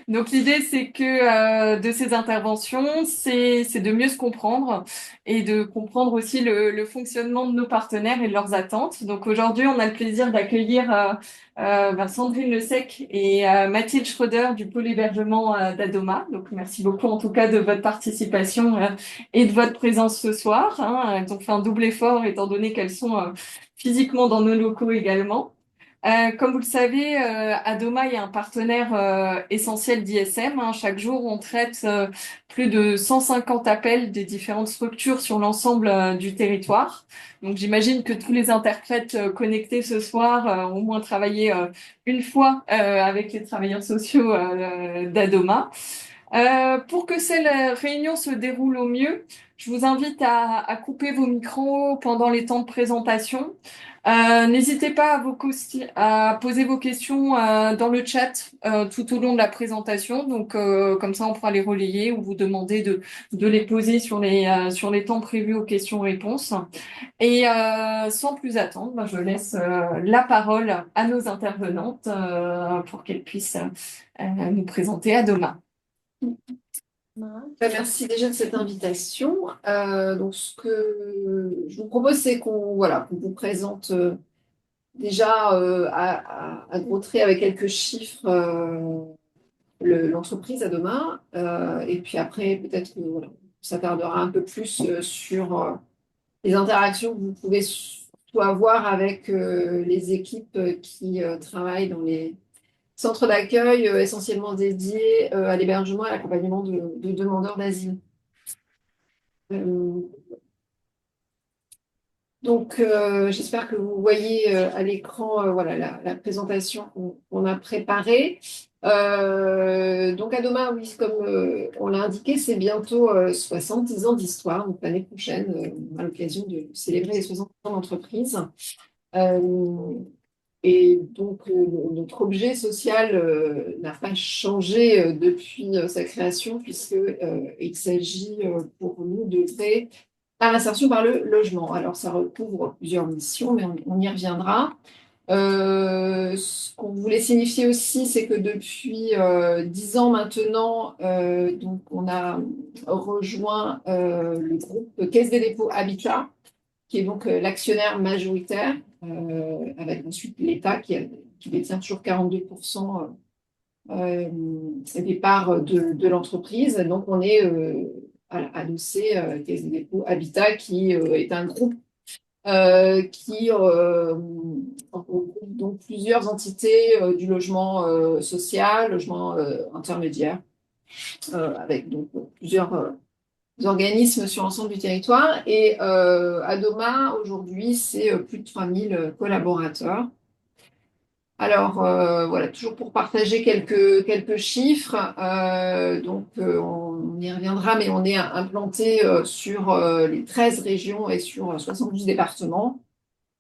Donc l'idée, c'est que de ces interventions, c'est de mieux se comprendre et de comprendre aussi le fonctionnement de nos partenaires et de leurs attentes. Donc aujourd'hui, on a le plaisir d'accueillir Sandrine Le Sec et Mathilde Schroeder du pôle hébergement d'Adoma. Donc merci beaucoup en tout cas de votre participation et de votre présence ce soir, hein. Elles ont fait un double effort étant donné qu'elles sont physiquement dans nos locaux également. Comme vous le savez, Adoma est un partenaire essentiel d'ISM, hein. Chaque jour, on traite plus de 150 appels des différentes structures sur l'ensemble du territoire. Donc, j'imagine que tous les interprètes connectés ce soir ont au moins travaillé une fois avec les travailleurs sociaux d'Adoma. Pour que cette réunion se déroule au mieux, je vous invite à couper vos micros pendant les temps de présentation. N'hésitez pas à poser vos questions dans le chat tout au long de la présentation. Donc, comme ça, on pourra les relayer ou vous demander de les poser sur les temps prévus aux questions-réponses. Et sans plus attendre, ben, je laisse la parole à nos intervenantes pour qu'elles puissent nous présenter à demain. Merci déjà de cette invitation. Donc, ce que je vous propose, c'est qu'on vous présente déjà à gros traits avec quelques chiffres l'entreprise à demain. Et puis après, peut-être que voilà, on s'attardera un peu plus sur les interactions que vous pouvez surtout avoir avec les équipes qui travaillent dans les centres d'accueil essentiellement dédiés à l'hébergement et à l'accompagnement de demandeurs d'asile. Euh, j'espère que vous voyez à l'écran voilà, la présentation qu'on a préparée. Donc, à demain, oui, comme on l'a indiqué, c'est bientôt 70 ans d'histoire. Donc, l'année prochaine, on a l'occasion de célébrer les 60 ans d'entreprise. Euh, notre objet social n'a pas changé depuis sa création, puisqu'il s'agit pour nous de créer à l'insertion par le logement. Alors, ça recouvre plusieurs missions, mais on y reviendra. Ce qu'on voulait signifier aussi, c'est que depuis 10 ans maintenant, donc on a rejoint le groupe Caisse des dépôts Habitat, qui est donc l'actionnaire majoritaire, avec ensuite l'État qui détient toujours 42% des parts de l'entreprise. Donc, on est adossé Caisse des dépôts Habitat, qui est un groupe qui regroupe donc plusieurs entités du logement social, logement intermédiaire, avec donc plusieurs organismes sur l'ensemble du territoire. Et Adoma, aujourd'hui, c'est plus de 3000 collaborateurs. Alors, voilà, toujours pour partager quelques chiffres. On y reviendra, mais on est implanté sur les 13 régions et sur 72 départements,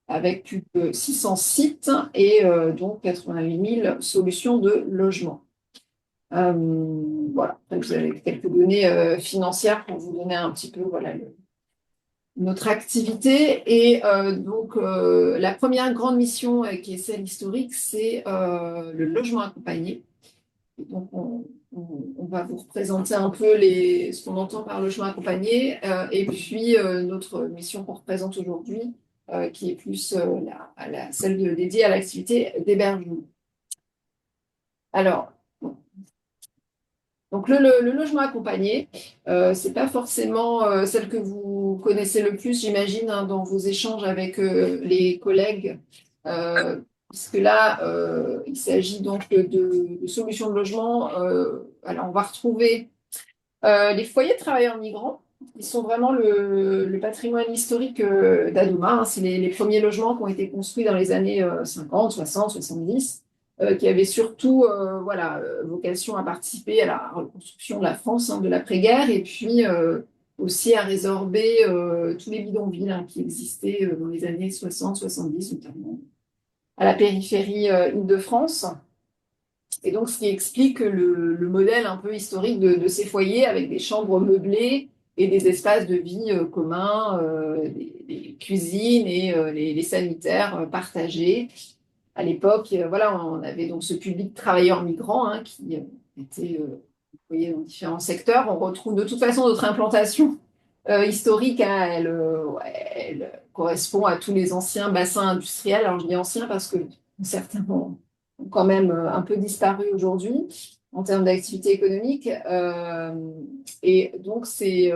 avec plus de 600 sites et donc 88 000 solutions de logement. Voilà, donc, vous avez quelques données financières pour vous donner un petit peu voilà, notre activité. Et la première grande mission qui est celle historique, c'est le logement accompagné. Et donc, on va vous représenter un peu ce qu'on entend par logement accompagné, et puis notre mission qu'on représente aujourd'hui, qui est plus celle dédiée à l'activité d'hébergement. Alors, donc le logement accompagné, c'est pas forcément celle que vous connaissez le plus, j'imagine, hein, dans vos échanges avec les collègues, puisque là, il s'agit donc de solutions de logement. Alors, on va retrouver les foyers de travailleurs migrants. Ils sont vraiment le patrimoine historique d'Adoma, hein. C'est les premiers logements qui ont été construits dans les années 50, 60, 70, qui avaient surtout vocation à participer à la reconstruction de la France, hein, de l'après-guerre, et puis aussi à résorber tous les bidonvilles, hein, qui existaient dans les années 60, 70, notamment à la périphérie Île-de-France. Et donc, ce qui explique le modèle un peu historique de ces foyers, avec des chambres meublées et des espaces de vie communs, des cuisines et les sanitaires partagés. À l'époque, voilà, on avait donc ce public travailleurs migrants, hein, qui été employés dans différents secteurs. On retrouve de toute façon notre implantation historique, hein, elle correspond à tous les anciens bassins industriels. Alors je dis anciens parce que certains ont quand même un peu disparu aujourd'hui en termes d'activité économique. Et donc ces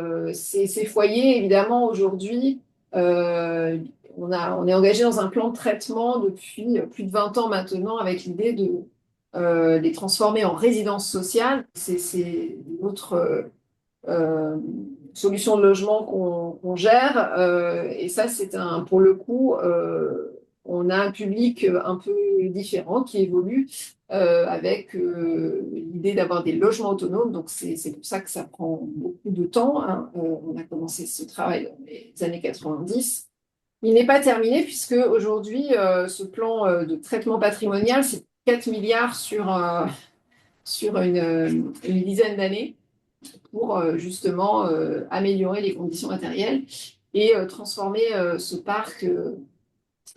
foyers, évidemment, aujourd'hui, euh, on est engagé dans un plan de traitement depuis plus de 20 ans maintenant avec l'idée de les transformer en résidences sociales. C'est notre euh, solution de logement qu'on gère. Et ça, pour le coup, on a un public un peu différent qui évolue avec l'idée d'avoir des logements autonomes. Donc, c'est pour ça que ça prend beaucoup de temps, hein. On a commencé ce travail dans les années 90. Il n'est pas terminé puisque aujourd'hui, ce plan de traitement patrimonial, c'est 4 milliards sur une dizaine d'années pour justement améliorer les conditions matérielles et transformer ce parc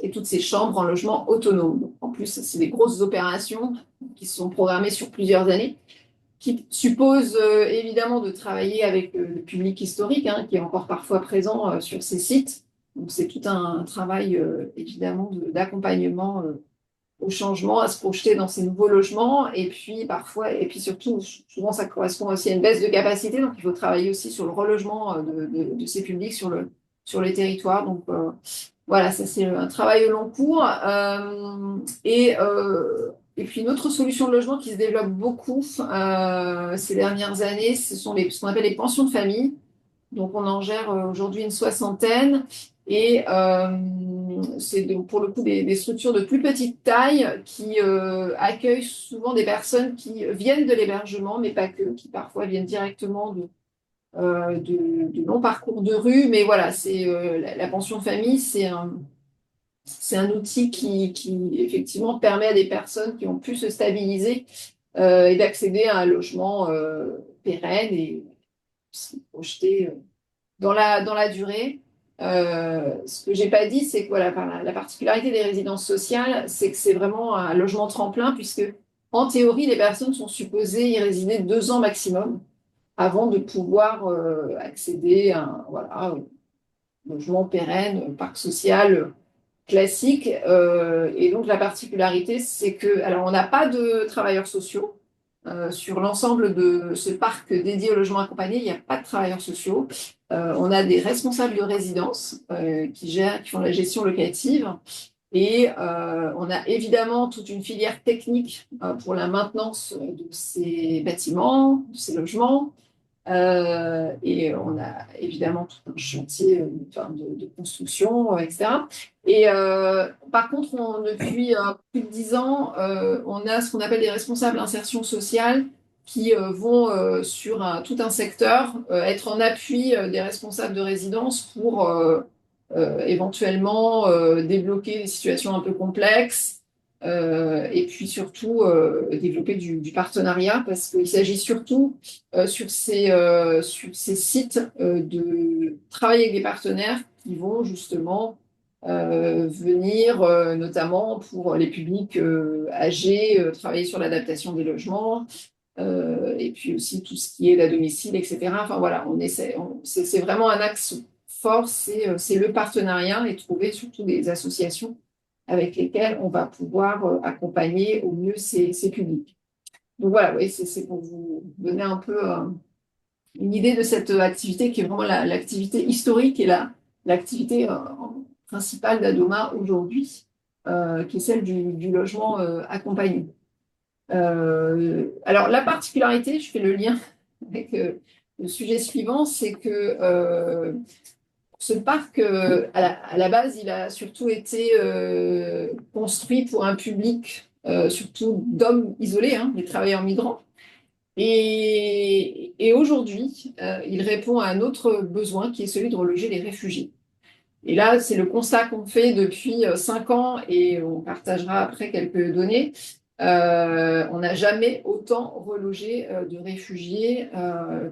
et toutes ces chambres en logements autonomes. Donc, en plus, c'est des grosses opérations qui sont programmées sur plusieurs années, qui supposent évidemment de travailler avec le public historique, hein, qui est encore parfois présent sur ces sites. Donc c'est tout un travail évidemment d'accompagnement au changement, à se projeter dans ces nouveaux logements. Et puis parfois, et puis surtout, souvent ça correspond aussi à une baisse de capacité. Donc il faut travailler aussi sur le relogement de ces publics sur les territoires. Donc voilà, ça c'est un travail au long cours. Et puis une autre solution de logement qui se développe beaucoup ces dernières années, ce sont ce qu'on appelle les pensions de famille. Donc, on en gère aujourd'hui une soixantaine et pour le coup des structures de plus petite taille qui accueillent souvent des personnes qui viennent de l'hébergement, mais pas que, qui parfois viennent directement de longs parcours de rue. Mais voilà, la pension de famille, c'est un outil qui effectivement permet à des personnes qui ont pu se stabiliser et d'accéder à un logement pérenne et se projeter dans la durée. Ce que j'ai pas dit, c'est que voilà, la particularité des résidences sociales, c'est que c'est vraiment un logement tremplin, puisque en théorie, les personnes sont supposées y résider 2 ans maximum avant de pouvoir accéder à un logement pérenne, parc social classique. Et donc la particularité, c'est que, alors on n'a pas de travailleurs sociaux. Sur l'ensemble de ce parc dédié au logement accompagné, il n'y a pas de travailleurs sociaux. On a des responsables de résidence qui font la gestion locative. Et on a évidemment toute une filière technique pour la maintenance de ces bâtiments, de ces logements. Et on a évidemment tout un chantier enfin, de construction, etc. Et par contre, depuis plus de 10 ans, on a ce qu'on appelle des responsables insertion sociale qui vont sur tout un secteur être en appui des responsables de résidence pour éventuellement débloquer des situations un peu complexes et puis surtout développer du partenariat parce qu'il s'agit surtout sur ces sites de travailler avec des partenaires qui vont justement venir notamment pour les publics âgés, travailler sur l'adaptation des logements et puis aussi tout ce qui est à domicile, etc. Enfin voilà, c'est vraiment un axe fort, c'est le partenariat et trouver surtout des associations avec lesquelles on va pouvoir accompagner au mieux ces publics. Donc voilà, oui, c'est pour vous donner un peu une idée de cette activité qui est vraiment l'activité historique et l'activité principale d'Adoma aujourd'hui, qui est celle du logement accompagné. Alors la particularité, je fais le lien avec le sujet suivant, c'est que ce parc, à la base, il a surtout été construit pour un public, surtout d'hommes isolés, hein, des travailleurs migrants. Et aujourd'hui, il répond à un autre besoin qui est celui de reloger les réfugiés. Et là, c'est le constat qu'on fait depuis 5 ans et on partagera après quelques données. On n'a jamais autant relogé de réfugiés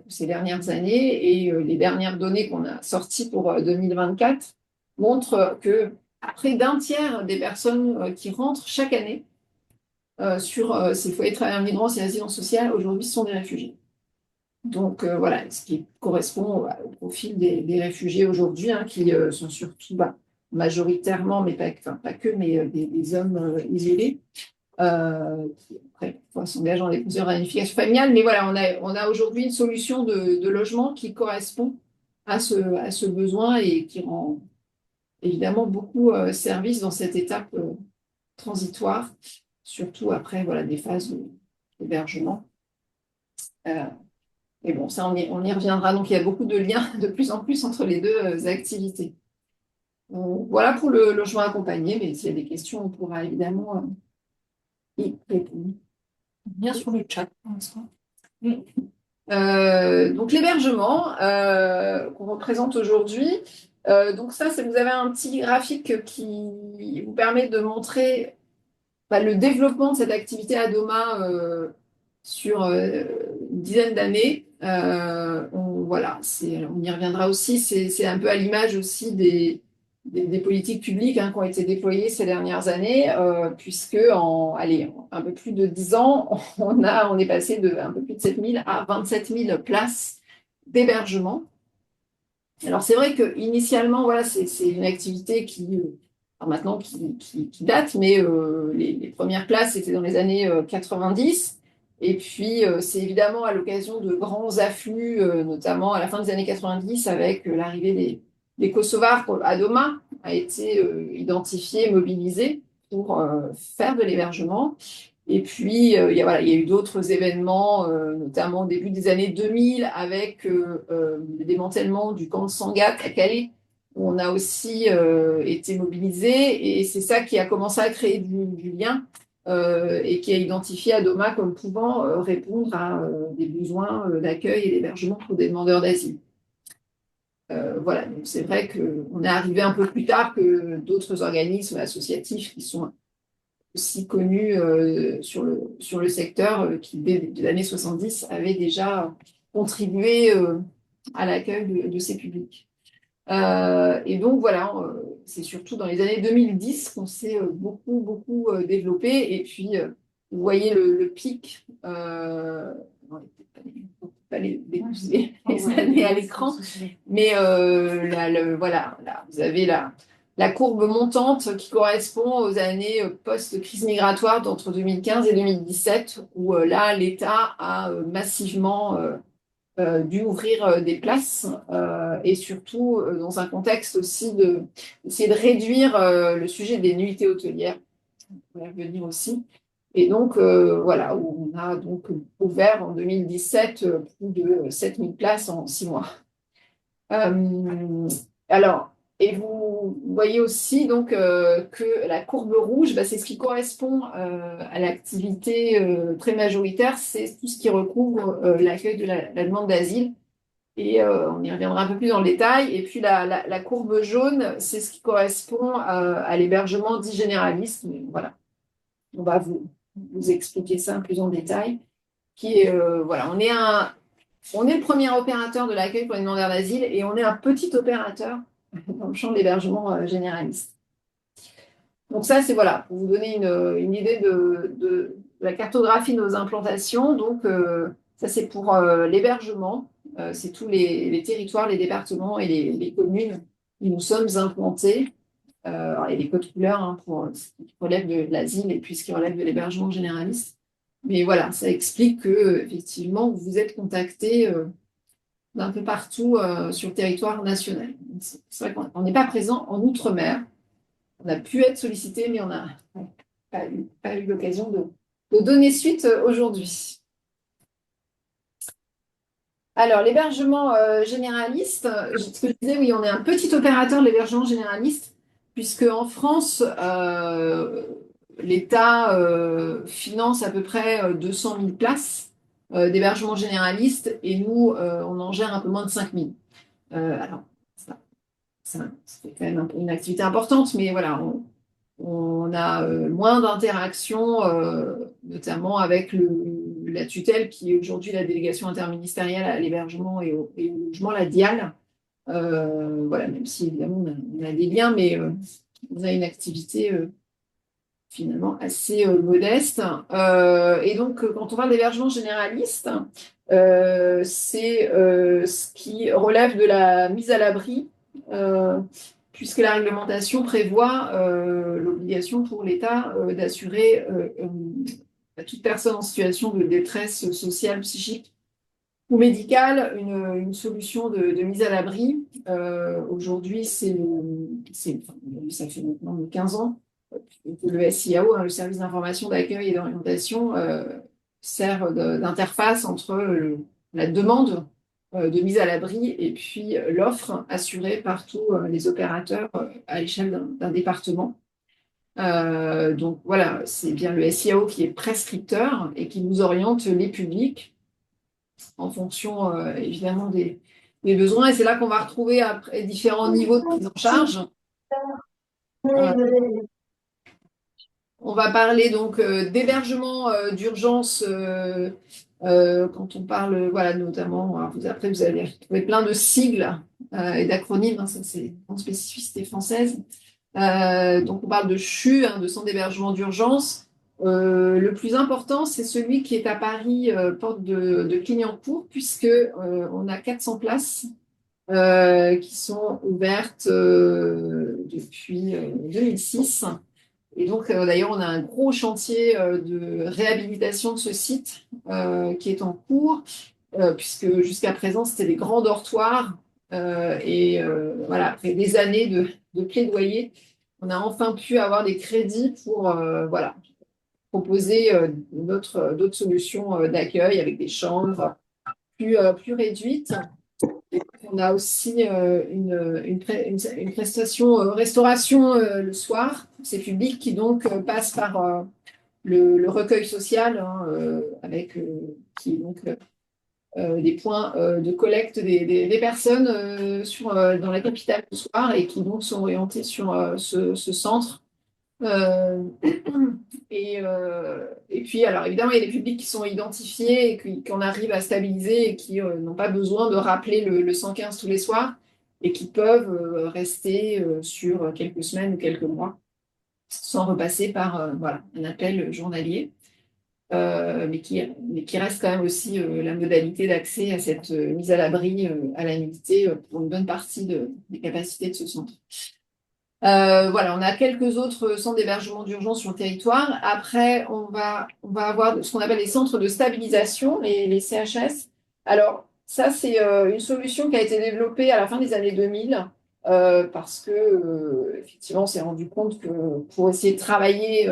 ces dernières années et les dernières données qu'on a sorties pour 2024 montrent que près d'un tiers des personnes qui rentrent chaque année sur ces foyers de travailleurs migrants, ces résidences sociales, aujourd'hui, ce sont des réfugiés. Donc voilà, ce qui correspond au profil des réfugiés aujourd'hui, hein, qui sont surtout majoritairement, mais pas, enfin, pas que, mais des hommes isolés, qui après parfois s'engagent dans des procédures de réunification familiale. Mais voilà, on a aujourd'hui une solution de logement qui correspond à ce besoin et qui rend évidemment beaucoup service dans cette étape transitoire, surtout après voilà, des phases d'hébergement. Euh, Mais bon, ça, on y reviendra. Donc, il y a beaucoup de liens de plus en plus entre les deux activités. Voilà pour le logement accompagné, mais s'il y a des questions, on pourra évidemment y répondre. Bien sur le chat pour l'instant. Donc, l'hébergement qu'on représente aujourd'hui. Donc, ça, vous avez un petit graphique qui vous permet de montrer le développement de cette activité à Doma sur une dizaine d'années. Voilà, on y reviendra aussi. C'est un peu à l'image aussi des politiques publiques hein, qui ont été déployées ces dernières années, puisque allez, un peu plus de 10 ans, on est passé de un peu plus de 7 000 à 27 000 places d'hébergement. Alors c'est vrai que initialement, voilà, c'est une activité alors maintenant qui date, mais les premières places étaient dans les années 90. Et puis c'est évidemment à l'occasion de grands afflux, notamment à la fin des années 90, avec l'arrivée des Kosovars à Doma, a été identifié, mobilisé pour faire de l'hébergement. Et puis, voilà, il y a eu d'autres événements, notamment au début des années 2000, avec le démantèlement du camp de Sangatte à Calais, où on a aussi été mobilisé. Et c'est ça qui a commencé à créer du lien et qui a identifié Adoma comme pouvant répondre à des besoins d'accueil et d'hébergement pour des demandeurs d'asile. Voilà, donc c'est vrai qu'on est arrivé un peu plus tard que d'autres organismes associatifs qui sont aussi connu sur le secteur qui, dès les années 70, avait déjà contribué à l'accueil de ces publics. Et donc, voilà, c'est surtout dans les années 2010 qu'on s'est beaucoup développé. Et puis, vous voyez le pic. Non, on peut pas les années à l'écran. Mais voilà, là, vous avez la courbe montante qui correspond aux années post-crise migratoire d'entre 2015 et 2017, où là, l'État a massivement dû ouvrir des places et surtout dans un contexte aussi d'essayer de réduire le sujet des nuitées hôtelières. On va y revenir aussi. Et donc, voilà, où on a donc ouvert en 2017 plus de 7 000 places en 6 mois. Alors, et vous voyez aussi donc que la courbe rouge, c'est ce qui correspond à l'activité très majoritaire, c'est tout ce qui recouvre l'accueil de la demande d'asile. Et on y reviendra un peu plus dans le détail. Et puis la courbe jaune, c'est ce qui correspond à l'hébergement dit généraliste. Mais voilà, on va vous expliquer ça plus en détail. Qui est, voilà, on est le premier opérateur de l'accueil pour les demandeurs d'asile et on est un petit opérateur dans le champ de l'hébergement généraliste. Donc ça, c'est voilà, pour vous donner une idée de la cartographie de nos implantations. Donc ça, c'est pour l'hébergement. C'est tous les territoires, les départements et les communes où nous sommes implantés. Alors, il y a des codes couleurs hein, pour ce qui relève de l'asile et puis ce qui relève de l'hébergement généraliste. Mais voilà, ça explique que effectivement, vous êtes contacté d'un peu partout sur le territoire national. C'est vrai qu'on n'est pas présent en Outre-mer. On a pu être sollicité, mais on n'a pas eu l'occasion de donner suite aujourd'hui. Alors, l'hébergement généraliste, ce que je disais, oui, on est un petit opérateur de l'hébergement généraliste, puisque en France, l'État finance à peu près 200 000 places d'hébergement généraliste, et nous, on en gère un peu moins de 5 000. Alors, c'est quand même une activité importante, mais voilà, on a moins d'interactions, notamment avec la tutelle qui est aujourd'hui la délégation interministérielle à l'hébergement et au logement, la DIAL. Voilà, même si évidemment on a des liens, mais on a une activité finalement assez modeste. Et donc, quand on parle d'hébergement généraliste, c'est ce qui relève de la mise à l'abri, euh, puisque la réglementation prévoit l'obligation pour l'État d'assurer à toute personne en situation de détresse sociale, psychique ou médicale une solution de mise à l'abri. Aujourd'hui, enfin, ça fait maintenant 15 ans que le SIAO, hein, le service d'information, d'accueil et d'orientation, sert d'interface entre la demande de mise à l'abri et puis l'offre assurée par tous les opérateurs à l'échelle d'un département. Donc voilà, c'est bien le SIAO qui est prescripteur et qui nous oriente les publics en fonction évidemment des besoins. Et c'est là qu'on va retrouver après différents niveaux de prise en charge. Euh, On va parler donc d'hébergement d'urgence quand on parle, voilà, notamment, alors après vous allez retrouver plein de sigles et d'acronymes, hein, ça c'est une spécificité française. Donc on parle de CHU, hein, de centre d'hébergement d'urgence. Le plus important, c'est celui qui est à Paris, porte de Clignancourt, puisque on a 400 places qui sont ouvertes depuis 2006. Et donc, d'ailleurs, on a un gros chantier de réhabilitation de ce site qui est en cours, puisque jusqu'à présent, c'était des grands dortoirs. Voilà, après des années de plaidoyer, on a enfin pu avoir des crédits pour voilà, proposer d'autres solutions d'accueil avec des chambres plus réduites. On a aussi une prestation restauration le soir. C'est public qui donc passe par le recueil social, hein, avec qui est donc des points de collecte des personnes dans la capitale le soir et qui donc sont orientés sur ce centre. Euh, et puis, alors évidemment, il y a des publics qui sont identifiés et qu'on arrive à stabiliser et qui n'ont pas besoin de rappeler le 115 tous les soirs et qui peuvent rester sur quelques semaines ou quelques mois sans repasser par voilà, un appel journalier, mais qui reste quand même aussi la modalité d'accès à cette mise à l'abri à la nuitée pour une bonne partie des capacités de ce centre. Voilà, on a quelques autres centres d'hébergement d'urgence sur le territoire. Après, on va avoir ce qu'on appelle les centres de stabilisation, les CHS. Alors, ça, c'est une solution qui a été développée à la fin des années 2000 parce que, effectivement, on s'est rendu compte que pour essayer de travailler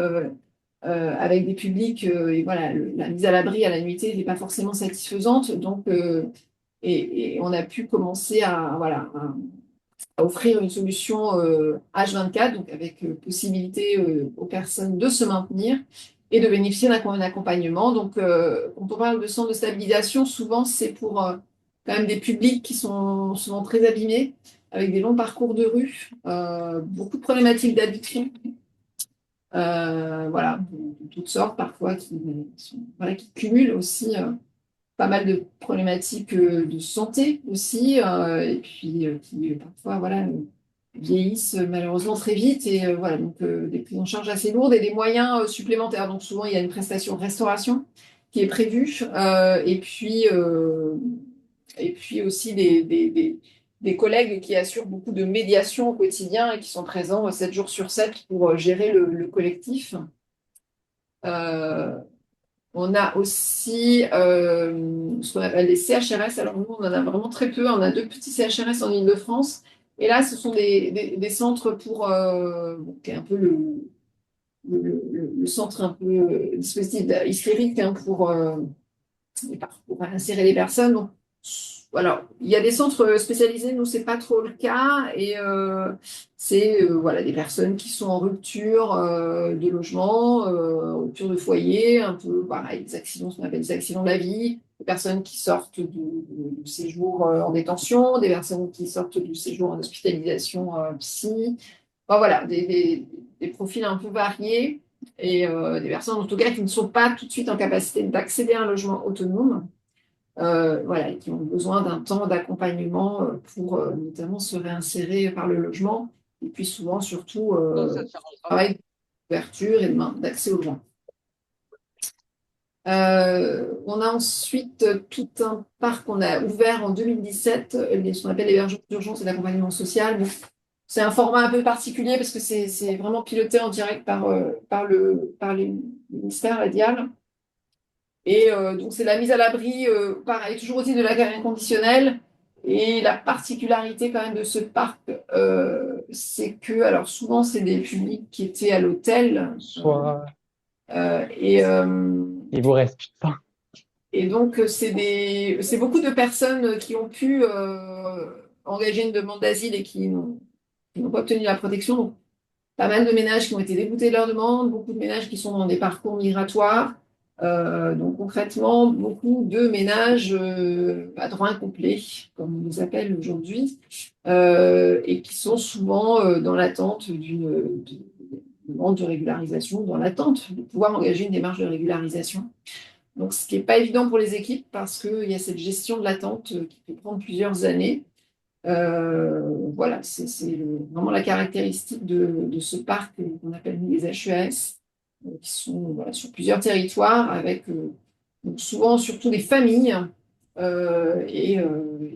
avec des publics, et voilà, la mise à l'abri à la nuitée n'est pas forcément satisfaisante. Donc, et on a pu commencer voilà, à offrir une solution H24, donc avec possibilité aux personnes de se maintenir et de bénéficier d'un accompagnement. Donc, quand on parle de centre de stabilisation, souvent c'est pour quand même des publics qui sont souvent très abîmés, avec des longs parcours de rue, beaucoup de problématiques d'addiction, voilà, de toutes sortes parfois, voilà, qui cumulent aussi pas mal de problématiques de santé aussi, et puis qui parfois voilà, vieillissent malheureusement très vite, et voilà, donc des prises en charge assez lourdes et des moyens supplémentaires. Donc souvent, il y a une prestation restauration qui est prévue, et puis aussi des collègues qui assurent beaucoup de médiation au quotidien et qui sont présents 7 jours sur 7 pour gérer le collectif. Euh, on a aussi ce qu'on appelle les CHRS. Alors nous, on en a vraiment très peu. On a 2 petits CHRS en Île-de-France. Et là, ce sont des centres pour, qui est un peu le centre un peu dispositif hystérique, hein, pour insérer les personnes. Donc, alors, il y a des centres spécialisés, nous, c'est pas trop le cas. Et c'est voilà, des personnes qui sont en rupture de logement, rupture de foyer, un peu pareil, des accidents, ce qu'on appelle des accidents de la vie, des personnes qui sortent du séjour en détention, des personnes qui sortent du séjour en hospitalisation psy. Enfin, voilà, des profils un peu variés et des personnes, en tout cas, qui ne sont pas tout de suite en capacité d'accéder à un logement autonome, voilà, et qui ont besoin d'un temps d'accompagnement pour notamment se réinsérer par le logement. Et puis souvent, surtout, travail. d'ouverture et d'accès au droit. On a ensuite tout un parc qu'on a ouvert en 2017, ce qu'on appelle l'hébergement d'urgence et l'accompagnement social. Bon, c'est un format un peu particulier parce que c'est vraiment piloté en direct par les ministères, la DIAL. Et donc, c'est la mise à l'abri, pareil, toujours au titre de l'accueil inconditionnel. Et la particularité quand même de ce parc, c'est que, alors souvent, c'est des publics qui étaient à l'hôtel. Soit Euh, et, euh, il vous reste plus de temps. et donc, c'est beaucoup de personnes qui ont pu engager une demande d'asile et qui n'ont pas obtenu la protection. Donc, pas mal de ménages qui ont été déboutés de leur demande, beaucoup de ménages qui sont dans des parcours migratoires. Donc concrètement, beaucoup de ménages à droit incomplet, comme on les appelle aujourd'hui, et qui sont souvent dans l'attente d'une demande de régularisation, dans l'attente de pouvoir engager une démarche de régularisation. Donc ce qui n'est pas évident pour les équipes parce qu'il y a cette gestion de l'attente qui peut prendre plusieurs années. Voilà, vraiment la caractéristique de ce parc qu'on appelle nous les HES, qui sont voilà, sur plusieurs territoires, avec donc souvent surtout des familles, et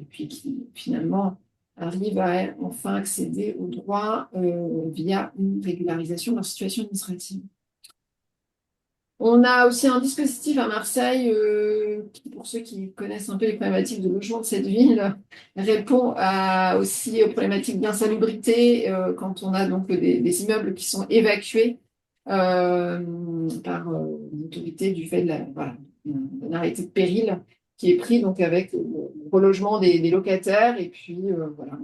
puis qui finalement arrivent à enfin accéder aux droits via une régularisation de leur situation administrative. On a aussi un dispositif à Marseille qui, pour ceux qui connaissent un peu les problématiques de logement de cette ville, répond aussi aux problématiques d'insalubrité quand on a donc des immeubles qui sont évacués par l'autorité du fait voilà, d'un arrêté de péril qui est pris donc avec le relogement des locataires. Et puis voilà,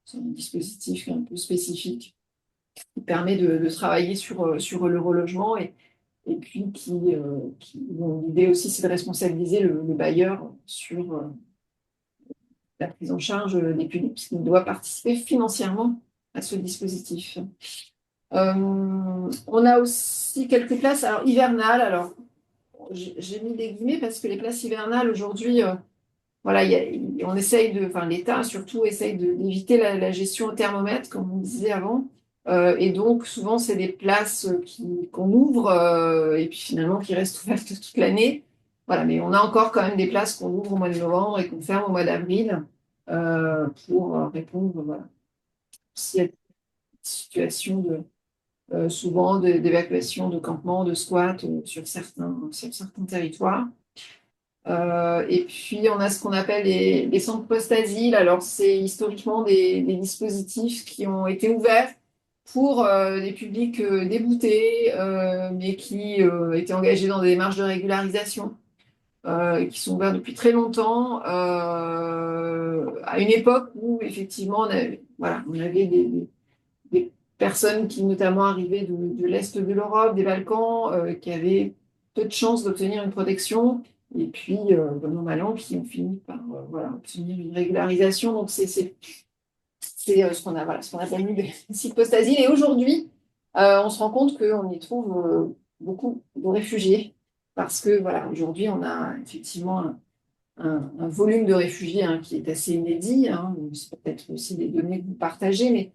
c'est un dispositif un peu spécifique qui permet de travailler sur le relogement et puis dont l'idée aussi, c'est de responsabiliser le bailleur sur la prise en charge des publics, puisqu'il doit participer financièrement à ce dispositif. On a aussi quelques places alors, hivernales. Alors, j'ai mis des guillemets parce que les places hivernales, aujourd'hui, voilà, on essaye enfin, l'État surtout essaye d'éviter la gestion au thermomètre, comme on disait avant. Et donc, souvent, c'est des places qu'on ouvre et puis finalement qui restent ouvertes toute l'année. Voilà, mais on a encore quand même des places qu'on ouvre au mois de novembre et qu'on ferme au mois d'avril pour répondre, voilà, s'il y a des situations souvent d'évacuation, de campement, de squat sur certains territoires. Et puis, on a ce qu'on appelle les centres post-asile. Alors, c'est historiquement des dispositifs qui ont été ouverts pour des publics déboutés, mais qui étaient engagés dans des démarches de régularisation, et qui sont ouverts depuis très longtemps, à une époque où, effectivement, on avait des personnes qui, notamment, arrivaient de l'Est de l'Europe, des Balkans, qui avaient peu de chances d'obtenir une protection. Et puis, bon an, mal an, qui ont fini par voilà, obtenir une régularisation. Donc, c'est ce qu'on appelle nous des sites post-asile. Et aujourd'hui, on se rend compte qu'on y trouve beaucoup de réfugiés. Parce que, voilà, aujourd'hui, on a effectivement un volume de réfugiés qui est assez inédit. C'est peut-être aussi des données que vous partagez, mais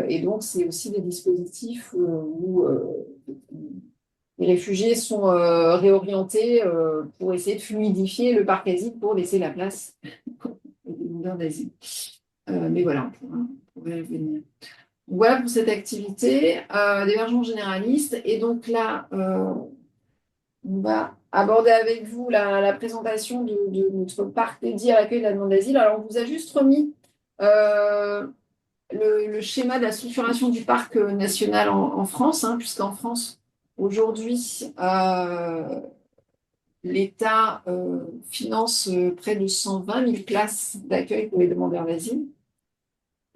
et donc, c'est aussi des dispositifs où les réfugiés sont réorientés pour essayer de fluidifier le parc asile pour laisser la place aux demandeurs d'asile. Mais voilà, on pourrait y revenir. Donc, voilà pour cette activité d'hébergement généraliste. Et donc là, on va aborder avec vous la présentation de notre parc dédié à l'accueil de la demande d'asile. Alors, on vous a juste remis le schéma de la structuration du parc national en France, puisqu'en France, aujourd'hui, l'État finance près de 120 000 places d'accueil pour les demandeurs d'asile.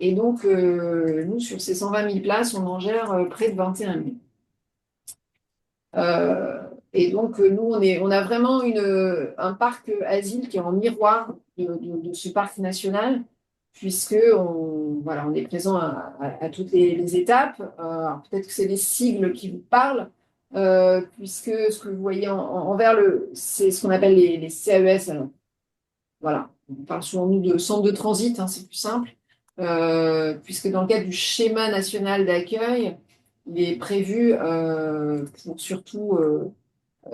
Et donc, nous, sur ces 120 000 places, on en gère près de 21 000. Et donc, nous, on a vraiment un parc asile qui est en miroir de ce parc national, puisque on est présent à toutes les étapes. Alors, peut-être que c'est les sigles qui vous parlent, puisque ce que vous voyez en vert, c'est ce qu'on appelle les CAES. Alors, voilà, on parle souvent, nous, de centre de transit, c'est plus simple, puisque dans le cadre du schéma national d'accueil, il est prévu pour surtout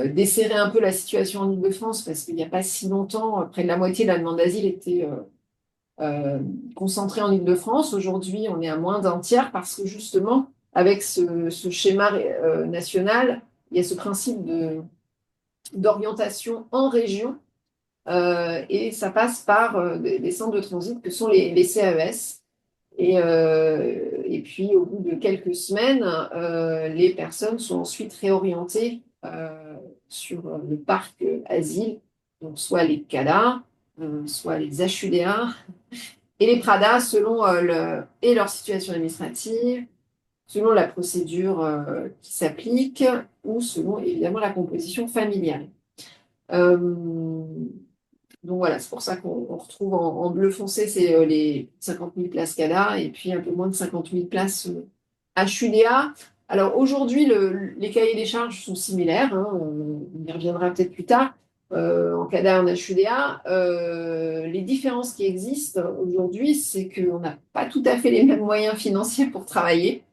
desserrer un peu la situation en Île-de-France, parce qu'il n'y a pas si longtemps, près de la moitié de la demande d'asile était euh, concentrée en Île-de-France. Aujourd'hui, on est à moins d'un tiers parce que justement, avec ce schéma national, il y a ce principe d'orientation en région et ça passe par des centres de transit que sont les CAES. Et puis, au bout de quelques semaines, les personnes sont ensuite réorientées sur le parc asile, donc soit les CADA, soit les HUDA et les PRADA selon et leur situation administrative, selon la procédure qui s'applique ou selon évidemment la composition familiale. Euh, donc voilà, c'est pour ça qu'on retrouve en bleu foncé, c'est les 50 000 places CADA et puis un peu moins de 50 000 places HUDA. Alors aujourd'hui, les cahiers des charges sont similaires, hein, on y reviendra peut-être plus tard, en CADA et en HUDA. Les différences qui existent aujourd'hui, c'est qu'on n'a pas tout à fait les mêmes moyens financiers pour travailler,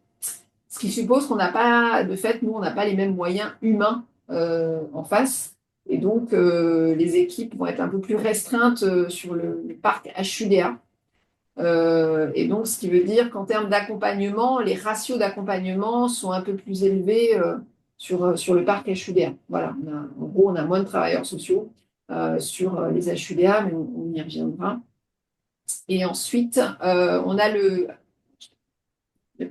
ce qui suppose qu'on n'a pas, de fait, nous, on n'a pas les mêmes moyens humains en face. Et donc, les équipes vont être un peu plus restreintes sur le parc HUDA. Et donc, ce qui veut dire qu'en termes d'accompagnement, les ratios d'accompagnement sont un peu plus élevés sur le parc HUDA. Voilà, en gros, on a moins de travailleurs sociaux sur les HUDA, mais on y reviendra. Et ensuite, on a le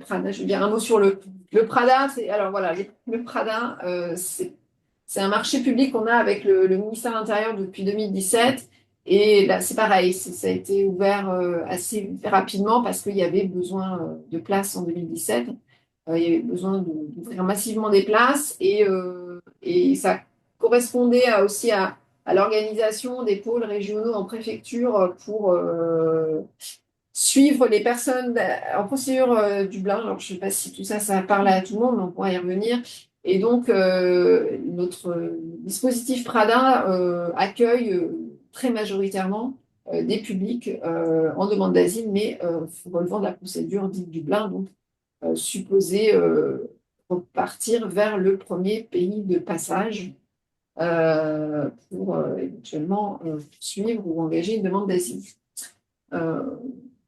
Prada, je veux dire un mot sur le Prada. Alors voilà, le Prada, c'est un marché public qu'on a avec le ministère de l'Intérieur depuis 2017. Et là, c'est pareil, ça a été ouvert assez rapidement parce qu'il y avait besoin de places en 2017. Il y avait besoin d'ouvrir massivement des places et ça correspondait aussi à l'organisation des pôles régionaux en préfecture pour suivre les personnes en procédure Dublin. Alors, je ne sais pas si tout ça, ça parle à tout le monde, mais on pourra y revenir. Et donc, notre dispositif Prada accueille très majoritairement des publics en demande d'asile, mais relevant de la procédure dite Dublin, donc supposé repartir vers le premier pays de passage pour éventuellement suivre ou engager une demande d'asile. Euh,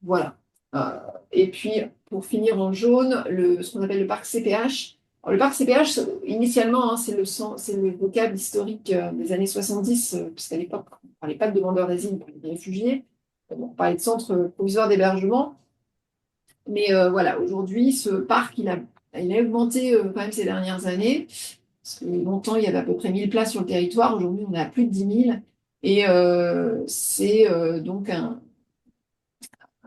voilà. Euh, et puis, pour finir en jaune, ce qu'on appelle le parc CPH. Alors, le parc CPH, initialement, hein, c'est le vocable historique des années 70, puisqu'à l'époque, on ne parlait pas de demandeurs d'asile, on parlait de réfugiés. On parlait de centres provisoires d'hébergement. Mais voilà, aujourd'hui, ce parc, il a augmenté quand même ces dernières années. Parce que longtemps, il y avait à peu près 1000 places sur le territoire. Aujourd'hui, on est à plus de 10 000. Et c'est donc un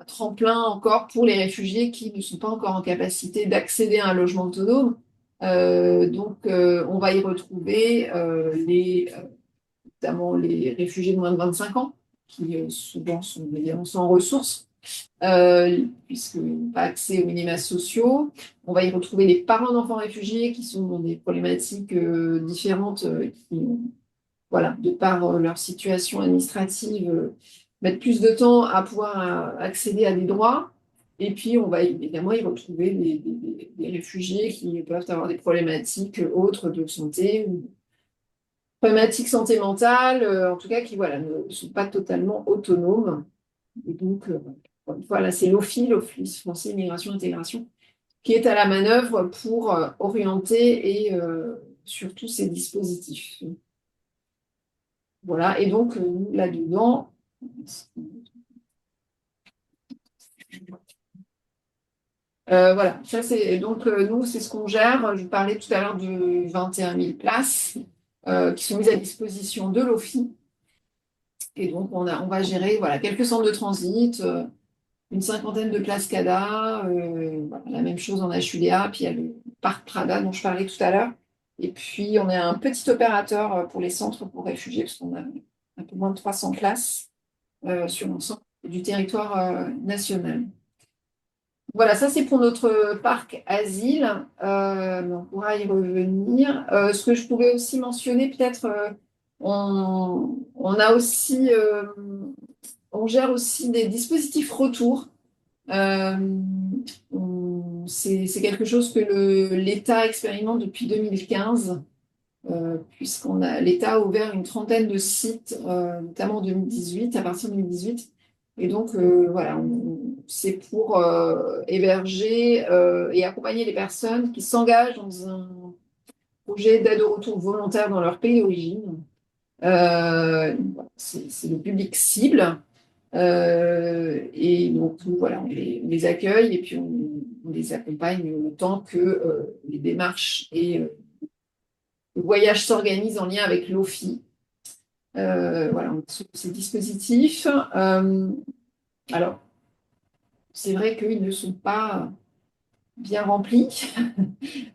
tremplin encore pour les réfugiés qui ne sont pas encore en capacité d'accéder à un logement autonome. On va y retrouver notamment les réfugiés de moins de 25 ans, qui souvent sont évidemment sans ressources, puisqu'ils n'ont pas accès aux minima sociaux. On va y retrouver les parents d'enfants réfugiés qui sont dans des problématiques différentes, qui, voilà, de par leur situation administrative, mettre plus de temps à pouvoir accéder à des droits. Et puis, on va évidemment y retrouver des réfugiés qui peuvent avoir des problématiques autres de santé ou problématiques santé mentale, en tout cas qui voilà, ne sont pas totalement autonomes. Et donc, voilà, c'est l'OFII, l'Office français Immigration Intégration, qui est à la manœuvre pour orienter et surtout ces dispositifs. Voilà, et donc nous, là-dedans, voilà, ça c'est donc nous, c'est ce qu'on gère. Je vous parlais tout à l'heure de 21 000 places qui sont mises à disposition de l'OFII. Et donc on va gérer voilà, quelques centres de transit, une cinquantaine de places CADA, voilà, la même chose en HUDA, puis il y a le parc Prada dont je parlais tout à l'heure. Et puis on est un petit opérateur pour les centres pour réfugiés, parce qu'on a un peu moins de 300 places sur l'ensemble du territoire national. Voilà, ça c'est pour notre parc asile. On pourra y revenir. Ce que je pouvais aussi mentionner, peut-être, on a aussi, on gère aussi des dispositifs retour. c'est quelque chose que l'État expérimente depuis 2015, l'État a ouvert une trentaine de sites, notamment en 2018, à partir de 2018. Et donc, voilà, c'est pour héberger et accompagner les personnes qui s'engagent dans un projet d'aide au retour volontaire dans leur pays d'origine. Voilà, c'est le public cible. Et donc, nous, voilà, on les accueille et puis on les accompagne le temps que les démarches et le voyage s'organisent en lien avec l'OFI. Voilà, on a ces dispositifs. Alors, c'est vrai qu'ils ne sont pas bien remplis.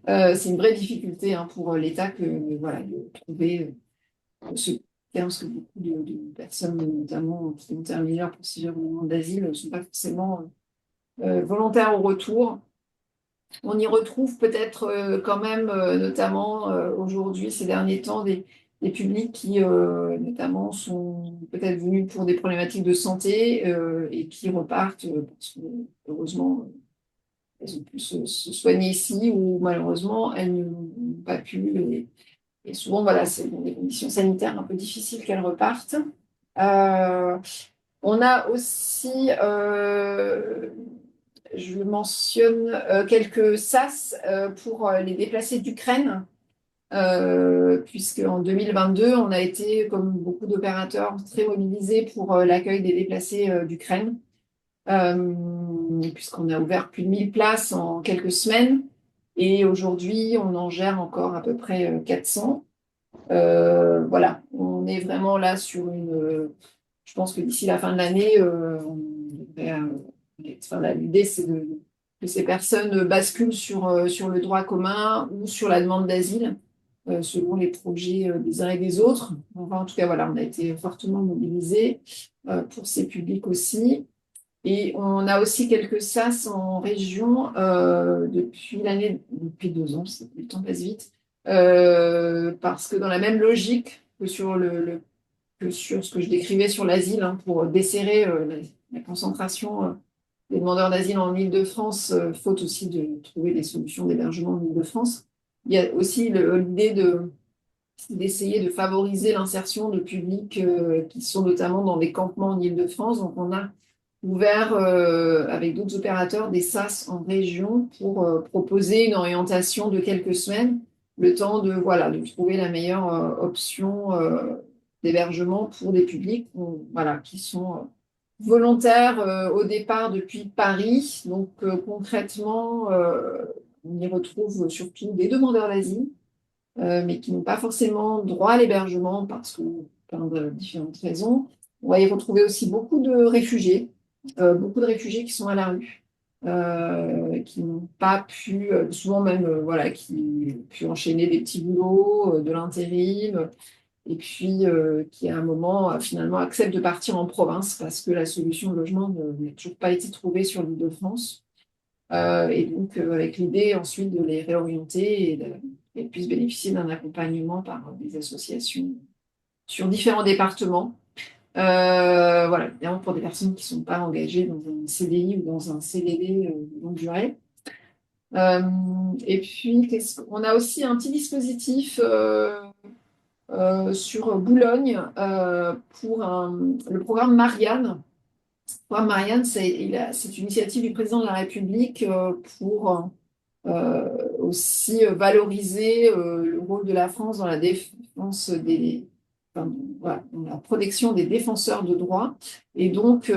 C'est une vraie difficulté hein, pour l'État voilà, de trouver ce parce que beaucoup de personnes, notamment qui ont été mineurs pour plusieurs demandes d'asile, ne sont pas forcément volontaires au retour. On y retrouve peut-être quand même, notamment aujourd'hui, ces derniers temps, des publics qui, notamment, sont peut-être venus pour des problématiques de santé et qui repartent parce que, heureusement, elles ont pu se soigner ici ou malheureusement, elles n'ont pas pu. Et souvent, voilà, c'est dans des conditions sanitaires un peu difficiles qu'elles repartent. Euh, on a aussi, je mentionne quelques SAS pour les déplacés d'Ukraine, puisque en 2022, on a été, comme beaucoup d'opérateurs, très mobilisés pour l'accueil des déplacés d'Ukraine, puisqu'on a ouvert plus de 1000 places en quelques semaines. Et aujourd'hui, on en gère encore à peu près 400. Voilà, on est vraiment là sur je pense que d'ici la fin de l'année, l'idée, c'est que ces personnes basculent sur le droit commun ou sur la demande d'asile, selon les projets des uns et des autres. Enfin, en tout cas, voilà, on a été fortement mobilisés pour ces publics aussi. Et on a aussi quelques SAS en région depuis 2 ans, le temps passe vite, parce que dans la même logique que que sur ce que je décrivais sur l'asile, hein, pour desserrer la concentration des demandeurs d'asile en Île-de-France, faute aussi de trouver des solutions d'hébergement en Île-de-France. Il y a aussi l'idée d'essayer de favoriser l'insertion de publics qui sont notamment dans des campements en Île-de-France. Donc, on a ouvert avec d'autres opérateurs des SAS en région pour proposer une orientation de quelques semaines, le temps voilà, de trouver la meilleure option d'hébergement pour des publics voilà, qui sont volontaires au départ depuis Paris. Donc concrètement, on y retrouve surtout des demandeurs d'asile mais qui n'ont pas forcément droit à l'hébergement parce que plein de différentes raisons. On va y retrouver aussi beaucoup de réfugiés qui sont à la rue, qui n'ont pas pu, souvent même, voilà, qui ont pu enchaîner des petits boulots, de l'intérim, et puis qui à un moment finalement acceptent de partir en province parce que la solution de logement n'a toujours pas été trouvée sur l'Île-de-France. Et donc, avec l'idée ensuite de les réorienter et qu'elles puissent bénéficier d'un accompagnement par des associations sur différents départements. Voilà, évidemment pour des personnes qui ne sont pas engagées dans un CDI ou dans un CDD de longue durée. Euh, et puis, on a aussi un petit dispositif sur Boulogne pour le programme Marianne. Marianne, c'est une initiative du président de la République pour aussi valoriser le rôle de la France dans la défense voilà, dans la protection des défenseurs de droits. Et donc,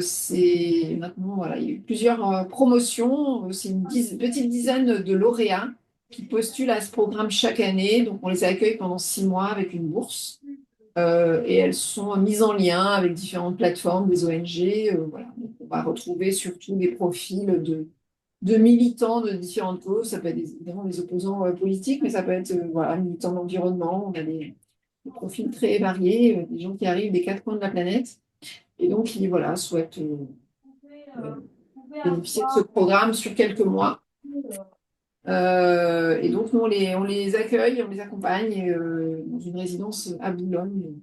c'est maintenant, voilà, il y a eu plusieurs promotions. C'est une petite dizaine de lauréats qui postulent à ce programme chaque année. Donc, on les accueille pendant 6 mois avec une bourse. Et elles sont mises en lien avec différentes plateformes, des ONG. Voilà. Donc, on va retrouver surtout des profils de militants de différentes causes. Ça peut être évidemment des opposants politiques, mais ça peut être voilà, militants d'environnement. On a des profils très variés, des gens qui arrivent des 4 coins de la planète et donc qui voilà, souhaitent euh, bénéficier de ce programme sur quelques mois. Et donc, nous, on les accueille, on les accompagne dans une résidence à Boulogne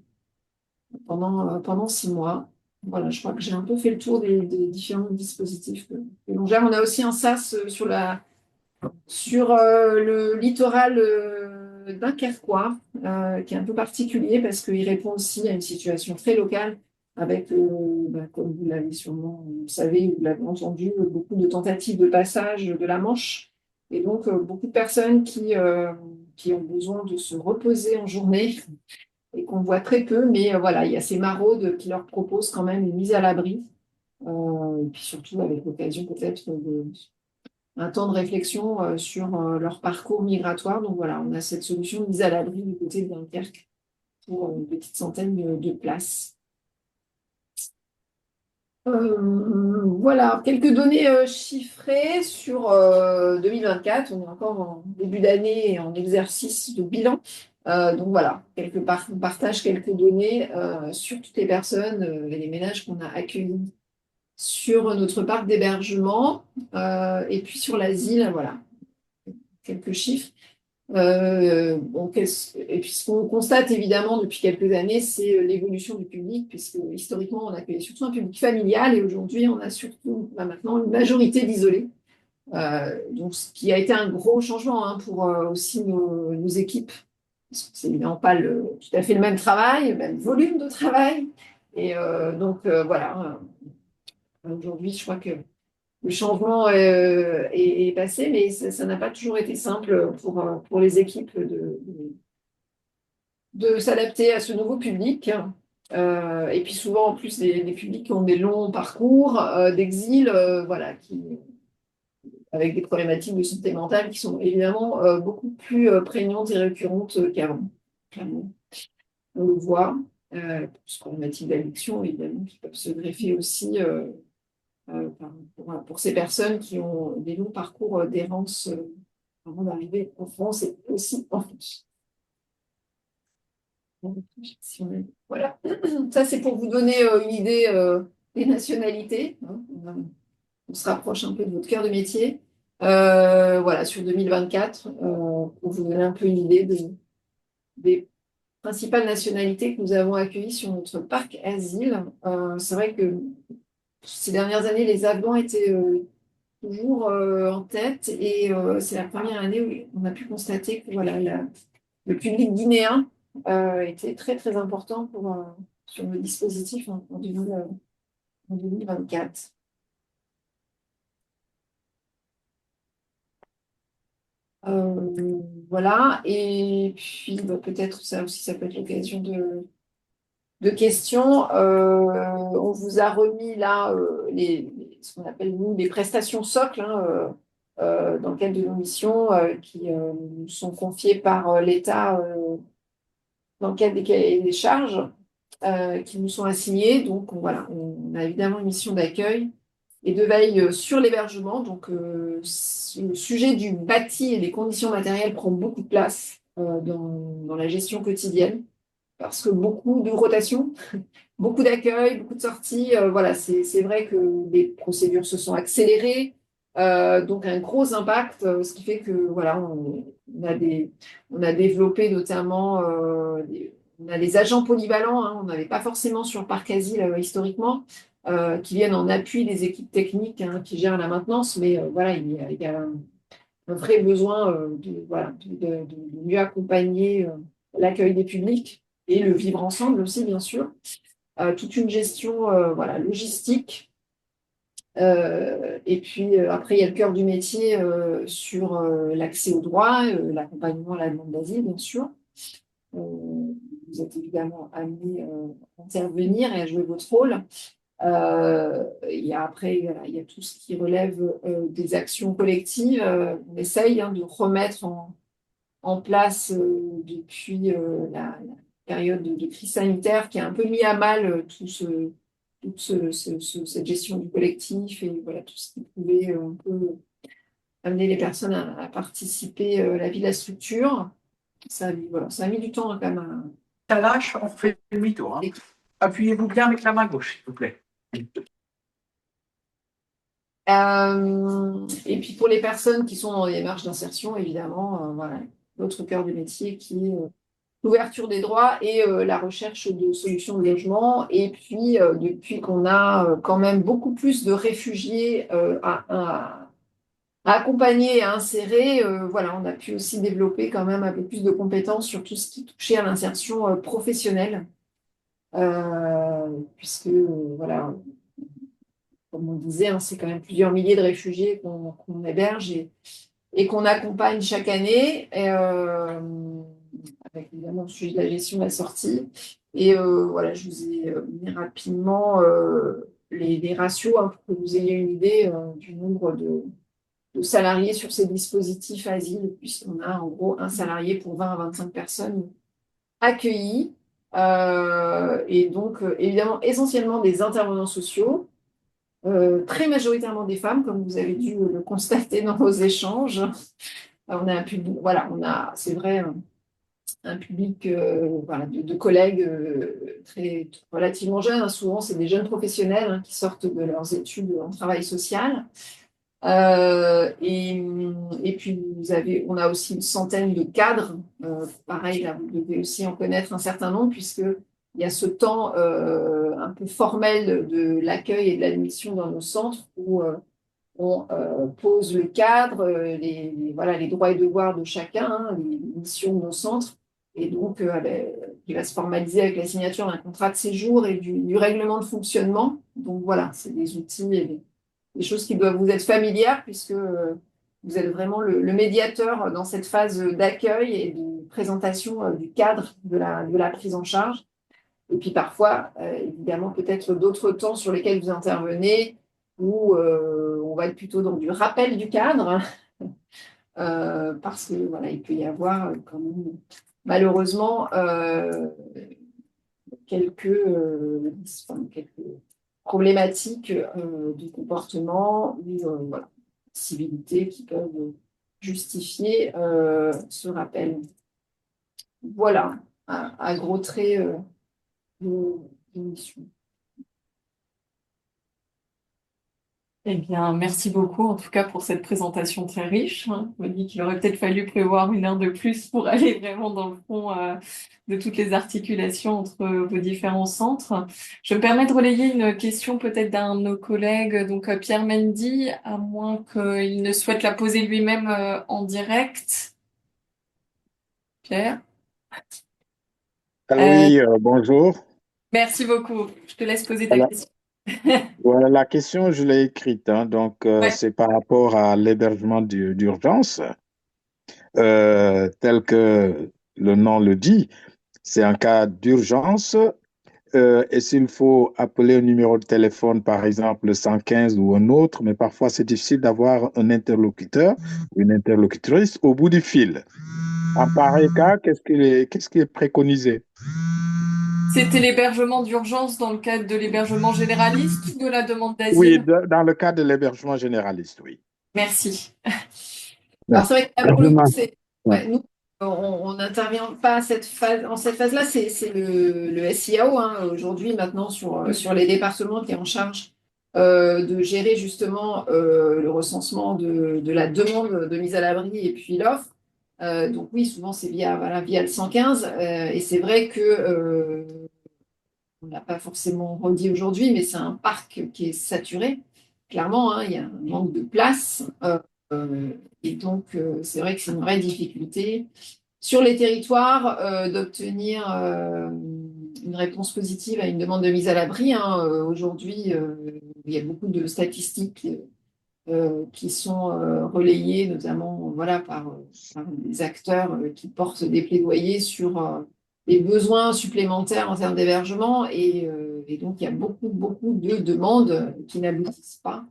pendant 6 mois. Voilà, je crois que j'ai un peu fait le tour des différents dispositifs que l'on gère. On a aussi un SAS sur le littoral dunkerquois, qui est un peu particulier parce qu'il répond aussi à une situation très locale avec, comme vous l'avez sûrement, vous savez, vous l'avez entendu, beaucoup de tentatives de passage de la Manche. Et donc, beaucoup de personnes qui ont besoin de se reposer en journée et qu'on voit très peu, mais voilà, il y a ces maraudes qui leur proposent quand même une mise à l'abri. Et puis surtout avec l'occasion peut-être un temps de réflexion sur leur parcours migratoire. Donc voilà, on a cette solution de mise à l'abri du côté de Dunkerque pour une petite centaine de places. Voilà, quelques données chiffrées sur 2024. On est encore en début d'année et en exercice de bilan. Donc voilà, on partage quelques données sur toutes les personnes et les ménages qu'on a accueillis sur notre parc d'hébergement et puis sur l'asile, voilà, quelques chiffres. Et puis ce qu'on constate évidemment depuis quelques années, c'est l'évolution du public, puisque historiquement on accueillait surtout un public familial et aujourd'hui on a surtout maintenant une majorité d'isolés. Donc ce qui a été un gros changement hein, pour aussi nos équipes, parce que c'est évidemment pas tout à fait le même travail, le même volume de travail. Et donc voilà, aujourd'hui je crois que le changement est passé, mais ça n'a pas toujours été simple pour les équipes de s'adapter à ce nouveau public. Et puis souvent, en plus, des publics qui ont des longs parcours d'exil, voilà, avec des problématiques de santé mentale qui sont évidemment beaucoup plus prégnantes et récurrentes qu'avant. Clairement. On le voit. Ces problématiques d'addiction, évidemment, qui peuvent se greffer aussi pour ces personnes qui ont des longs parcours d'errance avant d'arriver en France et aussi en France. Voilà, ça c'est pour vous donner une idée des nationalités, hein. On se rapproche un peu de votre cœur de métier. Voilà, sur 2024, pour vous donner un peu une idée des principales nationalités que nous avons accueillies sur notre parc asile. C'est vrai que ces dernières années, les Afghans étaient toujours en tête et c'est la première année où on a pu constater que voilà, le public guinéen était très très important sur le dispositif en 2024. Voilà, et puis peut-être ça aussi, ça peut être l'occasion de questions. On vous a remis là ce qu'on appelle nous les prestations socles hein, dans le cadre de nos missions qui nous sont confiées par l'État dans le cadre des cahiers des charges qui nous sont assignés. Donc voilà, on a évidemment une mission d'accueil et de veille sur l'hébergement. Donc le sujet du bâti et des conditions matérielles prend beaucoup de place dans la gestion quotidienne parce que beaucoup de rotation, beaucoup d'accueil, beaucoup de sorties. Voilà, c'est vrai que les procédures se sont accélérées. Donc un gros impact, ce qui fait que voilà, on a développé notamment on a des agents polyvalents, hein, on n'avait pas forcément sur le parc asile historiquement, qui viennent en appui des équipes techniques hein, qui gèrent la maintenance, mais voilà, il y a un vrai besoin voilà, de mieux accompagner l'accueil des publics et le vivre ensemble aussi, bien sûr. Toute une gestion voilà, logistique. Et puis après, il y a le cœur du métier sur l'accès aux droits, l'accompagnement à la demande d'asile, bien sûr. Vous êtes évidemment amené à intervenir et à jouer votre rôle. Il y a après, voilà, il y a tout ce qui relève des actions collectives. On essaye hein, de remettre en place depuis la période de crise sanitaire qui a un peu mis à mal cette gestion du collectif et voilà, tout ce qui pouvait un peu amener les personnes à participer à la vie de la structure. Voilà, ça a mis du temps hein, quand même. Ça lâche, on fait demi-tour, hein. Appuyez-vous bien avec la main gauche, s'il vous plaît. Et puis pour les personnes qui sont dans les démarches d'insertion, évidemment, voilà, l'autre cœur du métier qui est l'ouverture des droits et la recherche de solutions de logement. Et puis, depuis qu'on a quand même beaucoup plus de réfugiés à accompagner et à insérer, voilà, on a pu aussi développer quand même un peu plus de compétences sur tout ce qui touchait à l'insertion professionnelle, puisque, voilà, comme on disait, hein, c'est quand même plusieurs milliers de réfugiés qu'on héberge et qu'on accompagne chaque année, avec évidemment le sujet de la gestion de la sortie. Et voilà, je vous ai mis rapidement les ratios, hein, pour que vous ayez une idée du nombre de salariés sur ces dispositifs asile, puisqu'on a en gros un salarié pour 20 à 25 personnes accueillies. Et donc, évidemment, essentiellement des intervenants sociaux, très majoritairement des femmes, comme vous avez dû le constater dans vos échanges. On a un public, voilà, on a, c'est vrai, un public voilà, de collègues relativement jeunes, hein. Souvent, c'est des jeunes professionnels, hein, qui sortent de leurs études en travail social. Et puis, on a aussi une centaine de cadres. Pareil, là, vous devez aussi en connaître un certain nombre, puisqu'il y a ce temps un peu formel de l'accueil et de l'admission dans nos centres où on pose le cadre, voilà, les droits et devoirs de chacun, hein, les missions de nos centres, et donc qui va se formaliser avec la signature d'un contrat de séjour et du règlement de fonctionnement. Donc voilà, c'est des outils et des choses qui doivent vous être familières, puisque vous êtes vraiment le médiateur dans cette phase d'accueil et de présentation du cadre de la prise en charge. Et puis parfois, évidemment, peut-être d'autres temps sur lesquels vous intervenez, où on va être plutôt dans du rappel du cadre, parce que voilà, il peut y avoir quand même, malheureusement, quelques problématiques de comportement ou voilà, civilité qui peuvent justifier ce rappel. Voilà, à gros traits, nos missions. Eh bien, merci beaucoup en tout cas pour cette présentation très riche, hein. Je me dis qu'il aurait peut-être fallu prévoir une heure de plus pour aller vraiment dans le fond de toutes les articulations entre vos différents centres. Je me permets de relayer une question peut-être d'un de nos collègues, donc Pierre Mendy, à moins qu'il ne souhaite la poser lui-même en direct. Pierre? Euh, Oui, bonjour. Merci beaucoup. Je te laisse poser ta Voilà, question. voilà, la question, je l'ai écrite, hein, donc Ouais. c'est par rapport à l'hébergement d'urgence, tel que le nom le dit. C'est un cas d'urgence, et s'il faut appeler un numéro de téléphone, par exemple le 115 ou un autre, mais parfois c'est difficile d'avoir un interlocuteur ou une interlocutrice au bout du fil. En pareil cas, qu'est-ce qui est préconisé? C'était l'hébergement d'urgence dans le cadre de l'hébergement généraliste ou de la demande Oui, d'asile? dans le cas de l'hébergement généraliste, oui. Merci. Ouais. Alors c'est vrai que là, pour le coup, Hébergement. Ouais. nous, on n'intervient pas à cette phase, en cette phase-là, c'est le SIAO, hein, aujourd'hui, maintenant, sur les départements qui est en charge de gérer justement le recensement de la demande de mise à l'abri et puis l'offre. Donc oui, souvent c'est via le 115. Et c'est vrai que on n'a pas forcément redit aujourd'hui, mais c'est un parc qui est saturé. Clairement, hein, il y a un manque de place. Et donc, c'est vrai que c'est une vraie difficulté sur les territoires d'obtenir une réponse positive à une demande de mise à l'abri, hein. Aujourd'hui, il y a beaucoup de statistiques qui sont relayées, notamment voilà, par des acteurs qui portent des plaidoyers sur les besoins supplémentaires en termes d'hébergement. Et donc, il y a beaucoup de demandes qui n'aboutissent pas.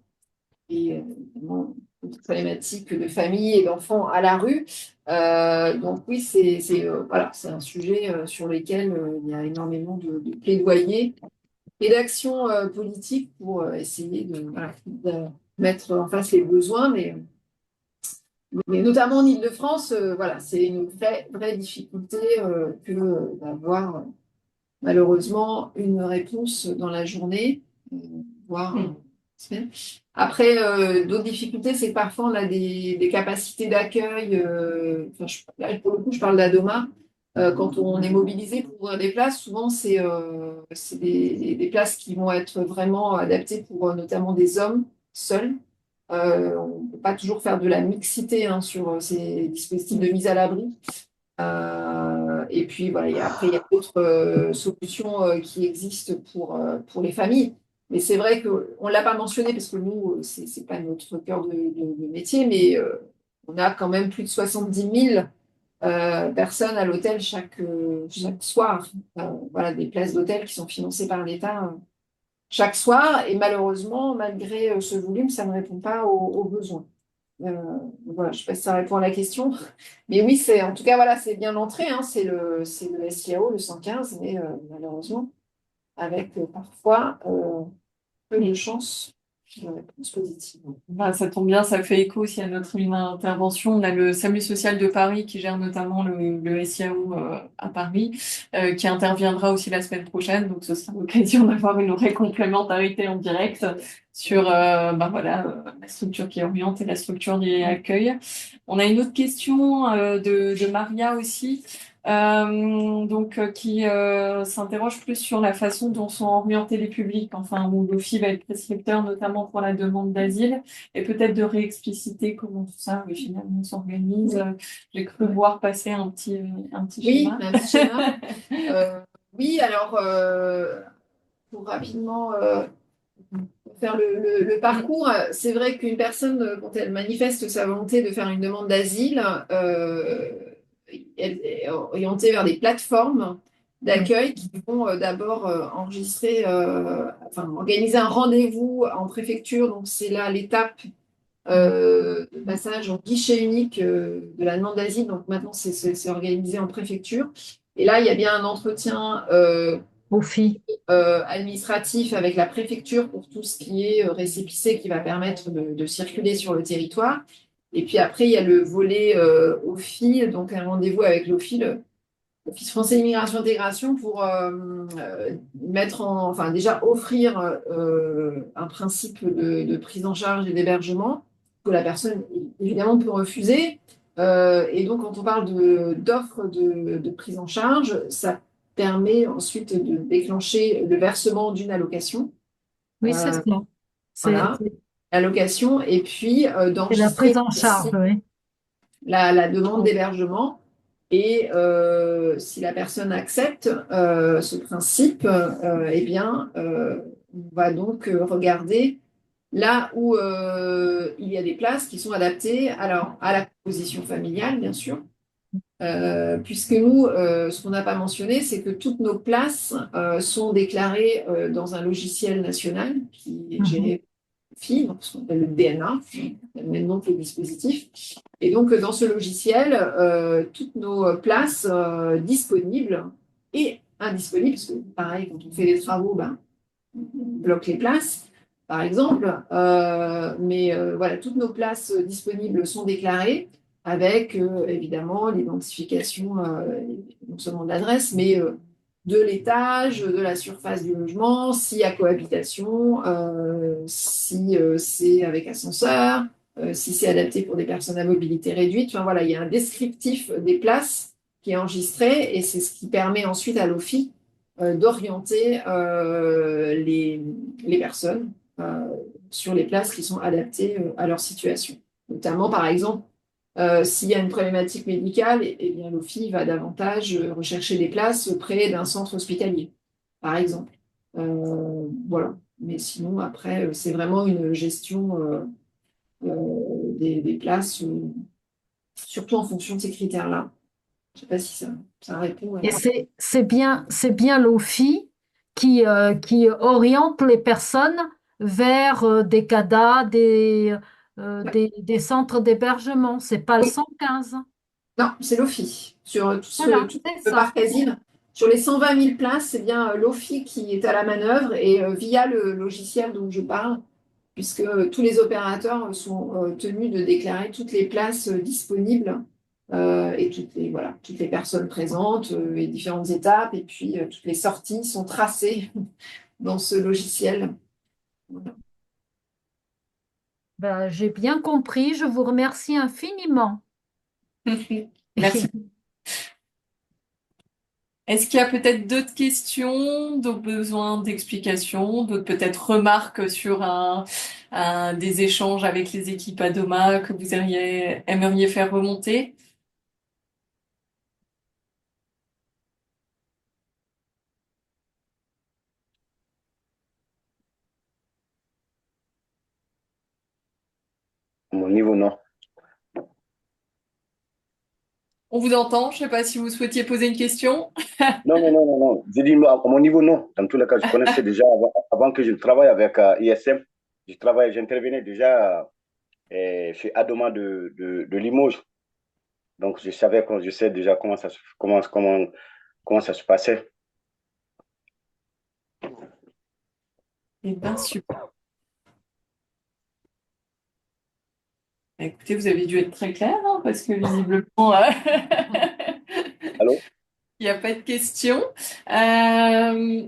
Et évidemment, une problématique de famille et d'enfants à la rue. Donc oui, voilà, c'est un sujet sur lequel il y a énormément de plaidoyer et d'actions politiques pour essayer voilà, de mettre en face les besoins, mais notamment en Île-de-France, voilà, c'est une vraie difficulté que d'avoir malheureusement une réponse dans la journée, voire Hmm. semaine. Après, d'autres difficultés, c'est que parfois on a des capacités d'accueil. Enfin, là, pour le coup, je parle d'Adoma, Quand on est mobilisé pour ouvrir des places, souvent c'est des places qui vont être vraiment adaptées pour notamment des hommes seuls. On ne peut pas toujours faire de la mixité hein, sur ces dispositifs de mise à l'abri. Et puis voilà, après, il y a d'autres solutions qui existent pour les familles. Mais c'est vrai qu'on ne l'a pas mentionné parce que nous, c'est pas notre cœur de métier, mais on a quand même plus de 70 000 personnes à l'hôtel chaque soir. Voilà, des places d'hôtel qui sont financées par l'État chaque soir. Et malheureusement, malgré ce volume, ça ne répond pas aux besoins. Voilà, je ne sais pas si ça répond à la question. Mais oui, en tout cas, voilà, c'est bien l'entrée, hein, c'est le SIAO, le 115, mais malheureusement, avec parfois peu de chance de réponse positive. Bah, ça tombe bien, ça fait écho aussi à notre intervention. On a le SAMU social de Paris qui gère notamment le SIAO à Paris, qui interviendra aussi la semaine prochaine. Donc, ce sera l'occasion d'avoir une vraie complémentarité en direct sur bah, voilà, la structure qui oriente et la structure qui accueille. On a une autre question de Maria aussi. Qui s'interroge plus sur la façon dont sont orientés les publics, enfin où l'OFII va être prescripteur, notamment pour la demande d'asile, et peut-être de réexpliciter comment tout ça finalement s'organise. J'ai cru voir passer un petit Oui, schéma. un petit schéma. Oui, alors, pour rapidement faire le parcours, c'est vrai qu'une personne, quand elle manifeste sa volonté de faire une demande d'asile, elle est orientée vers des plateformes d'accueil qui vont d'abord enregistrer, enfin, organiser un rendez-vous en préfecture. Donc, c'est là l'étape de passage en guichet unique de la demande d'asile. Donc, maintenant, c'est organisé en préfecture. Et là, il y a bien un entretien OFII. administratif avec la préfecture pour tout ce qui est récépissé qui va permettre de circuler sur le territoire. Et puis après, il y a le volet OFII, donc un rendez-vous avec l'OFII, l'Office français immigration intégration, pour enfin déjà offrir un principe de prise en charge et d'hébergement que la personne évidemment peut refuser. Et donc quand on parle d'offres de prise en charge, ça permet ensuite de déclencher le versement d'une allocation. Oui, c'est Euh, ça. C'est voilà, allocation, et puis c'est la d'enregistrer prise en aussi charge, oui. la demande d'hébergement. Et si la personne accepte ce principe, eh bien, on va donc regarder là où il y a des places qui sont adaptées alors, à la composition familiale, bien sûr, puisque nous, ce qu'on n'a pas mentionné, c'est que toutes nos places sont déclarées dans un logiciel national qui est Mhm. géré FI, donc ce qu'on appelle le DNA, le même nom que le dispositif. Et donc, dans ce logiciel, toutes nos places disponibles et indisponibles, parce que pareil, quand on fait des travaux, ben, on bloque les places, par exemple. Mais voilà, toutes nos places disponibles sont déclarées avec évidemment l'identification non seulement de l'adresse, mais de l'étage, de la surface du logement, s'il y a cohabitation, si c'est avec ascenseur, si c'est adapté pour des personnes à mobilité réduite. Enfin voilà, il y a un descriptif des places qui est enregistré et c'est ce qui permet ensuite à l'OFII d'orienter les personnes sur les places qui sont adaptées à leur situation. Notamment, par exemple, s'il y a une problématique médicale, eh bien, l'OFII va davantage rechercher des places près d'un centre hospitalier, par exemple. Voilà. Mais sinon, après, c'est vraiment une gestion des places, surtout en fonction de ces critères-là. Je ne sais pas si ça répond à Et la... c'est bien l'OFII qui oriente les personnes vers des CADA, des centres d'hébergement. C'est pas le Oui, 115. non, c'est l'OFII. Sur Voilà, tout c'est le ça. parc asile, sur les 120 000 places, c'est bien l'OFII qui est à la manœuvre et via le logiciel dont je parle, puisque tous les opérateurs sont tenus de déclarer toutes les places disponibles et toutes les personnes présentes, les différentes étapes, et puis toutes les sorties sont tracées dans ce logiciel. Voilà. Ben, j'ai bien compris. Je vous remercie infiniment. Merci. Est-ce qu'il y a peut-être d'autres questions, d'autres besoins d'explications, d'autres peut-être remarques sur des échanges avec les équipes Adoma que vous aimeriez faire remonter? Mon niveau, non. On vous entend, je ne sais pas si vous souhaitiez poser une question. Non, non, non, non, non. Je dis, à mon niveau, non. Dans tous les cas, je connaissais déjà avant que je ne travaille avec ISM. J'intervenais déjà chez Adoma de Limoges. Donc, je sais déjà comment ça se passait. Eh bien, super. Écoutez, vous avez dû être très clair, hein, parce que visiblement, Allô? il n'y a pas de questions. Euh,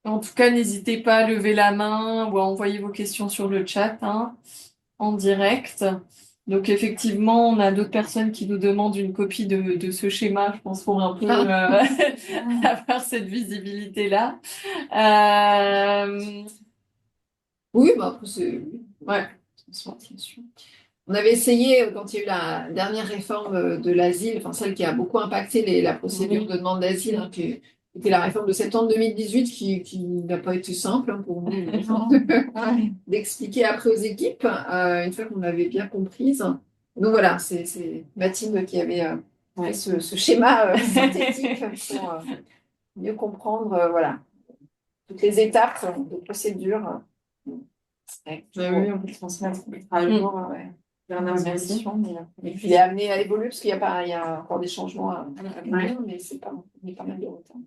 En tout cas, n'hésitez pas à lever la main ou à envoyer vos questions sur le chat, hein, en direct. Donc effectivement, on a d'autres personnes qui nous demandent une copie de ce schéma, je pense, pour un peu avoir cette visibilité-là. Euh, Oui, bah après, c'est ouais. transformation. On avait essayé, quand il y a eu la dernière réforme de l'asile, enfin celle qui a beaucoup impacté la procédure de demande d'asile, hein, qui était la réforme de septembre 2018, qui n'a pas été simple, hein, pour nous d'expliquer après aux équipes, une fois qu'on avait bien comprise. Donc voilà, c'est Mathilde qui avait fait ce schéma synthétique pour mieux comprendre voilà, toutes les étapes de procédure. Oui, on peut transmettre à jour. Dernières éditions, et puis il est amené à évoluer parce il y a encore des changements à venir, mais on est pas mal de retard.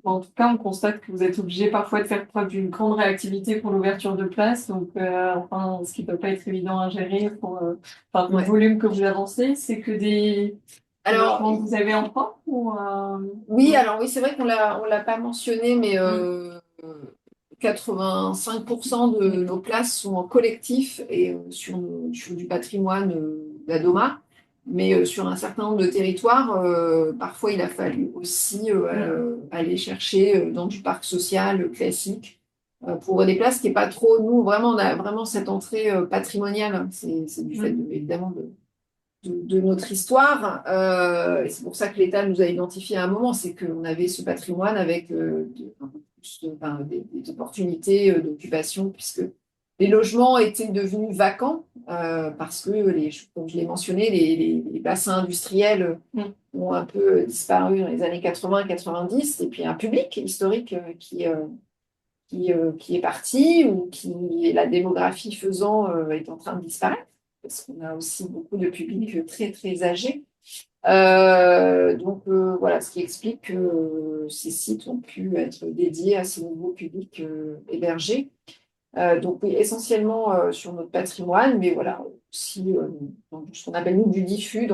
En tout cas, on constate que vous êtes obligé parfois de faire preuve d'une grande réactivité pour l'ouverture de places, donc enfin, ce qui ne peut pas être évident à gérer pour le volume que vous avancez, c'est que des logements que vous avez en propre ou Oui, alors oui, c'est vrai qu'on l'a pas mentionné, mais 85% de nos places sont en collectif et sur du patrimoine d'Adoma. Mais sur un certain nombre de territoires, parfois il a fallu aussi aller chercher dans du parc social classique pour des places qui n'est pas trop. Nous, vraiment, on a vraiment cette entrée patrimoniale. C'est du fait, évidemment, de notre histoire. Et c'est pour ça que l'État nous a identifié à un moment, c'est qu'on avait ce patrimoine avec un peu plus des opportunités d'occupation, puisque les logements étaient devenus vacants parce que, comme je l'ai mentionné, les bassins industriels ont un peu disparu dans les années 80-90, et puis un public historique qui est parti ou qui, la démographie faisant, est en train de disparaître, parce qu'on a aussi beaucoup de publics très, très âgés. Donc voilà, ce qui explique que ces sites ont pu être dédiés à ces nouveaux publics hébergés. Donc oui, essentiellement sur notre patrimoine, mais voilà, aussi dans ce qu'on appelle nous du diffus,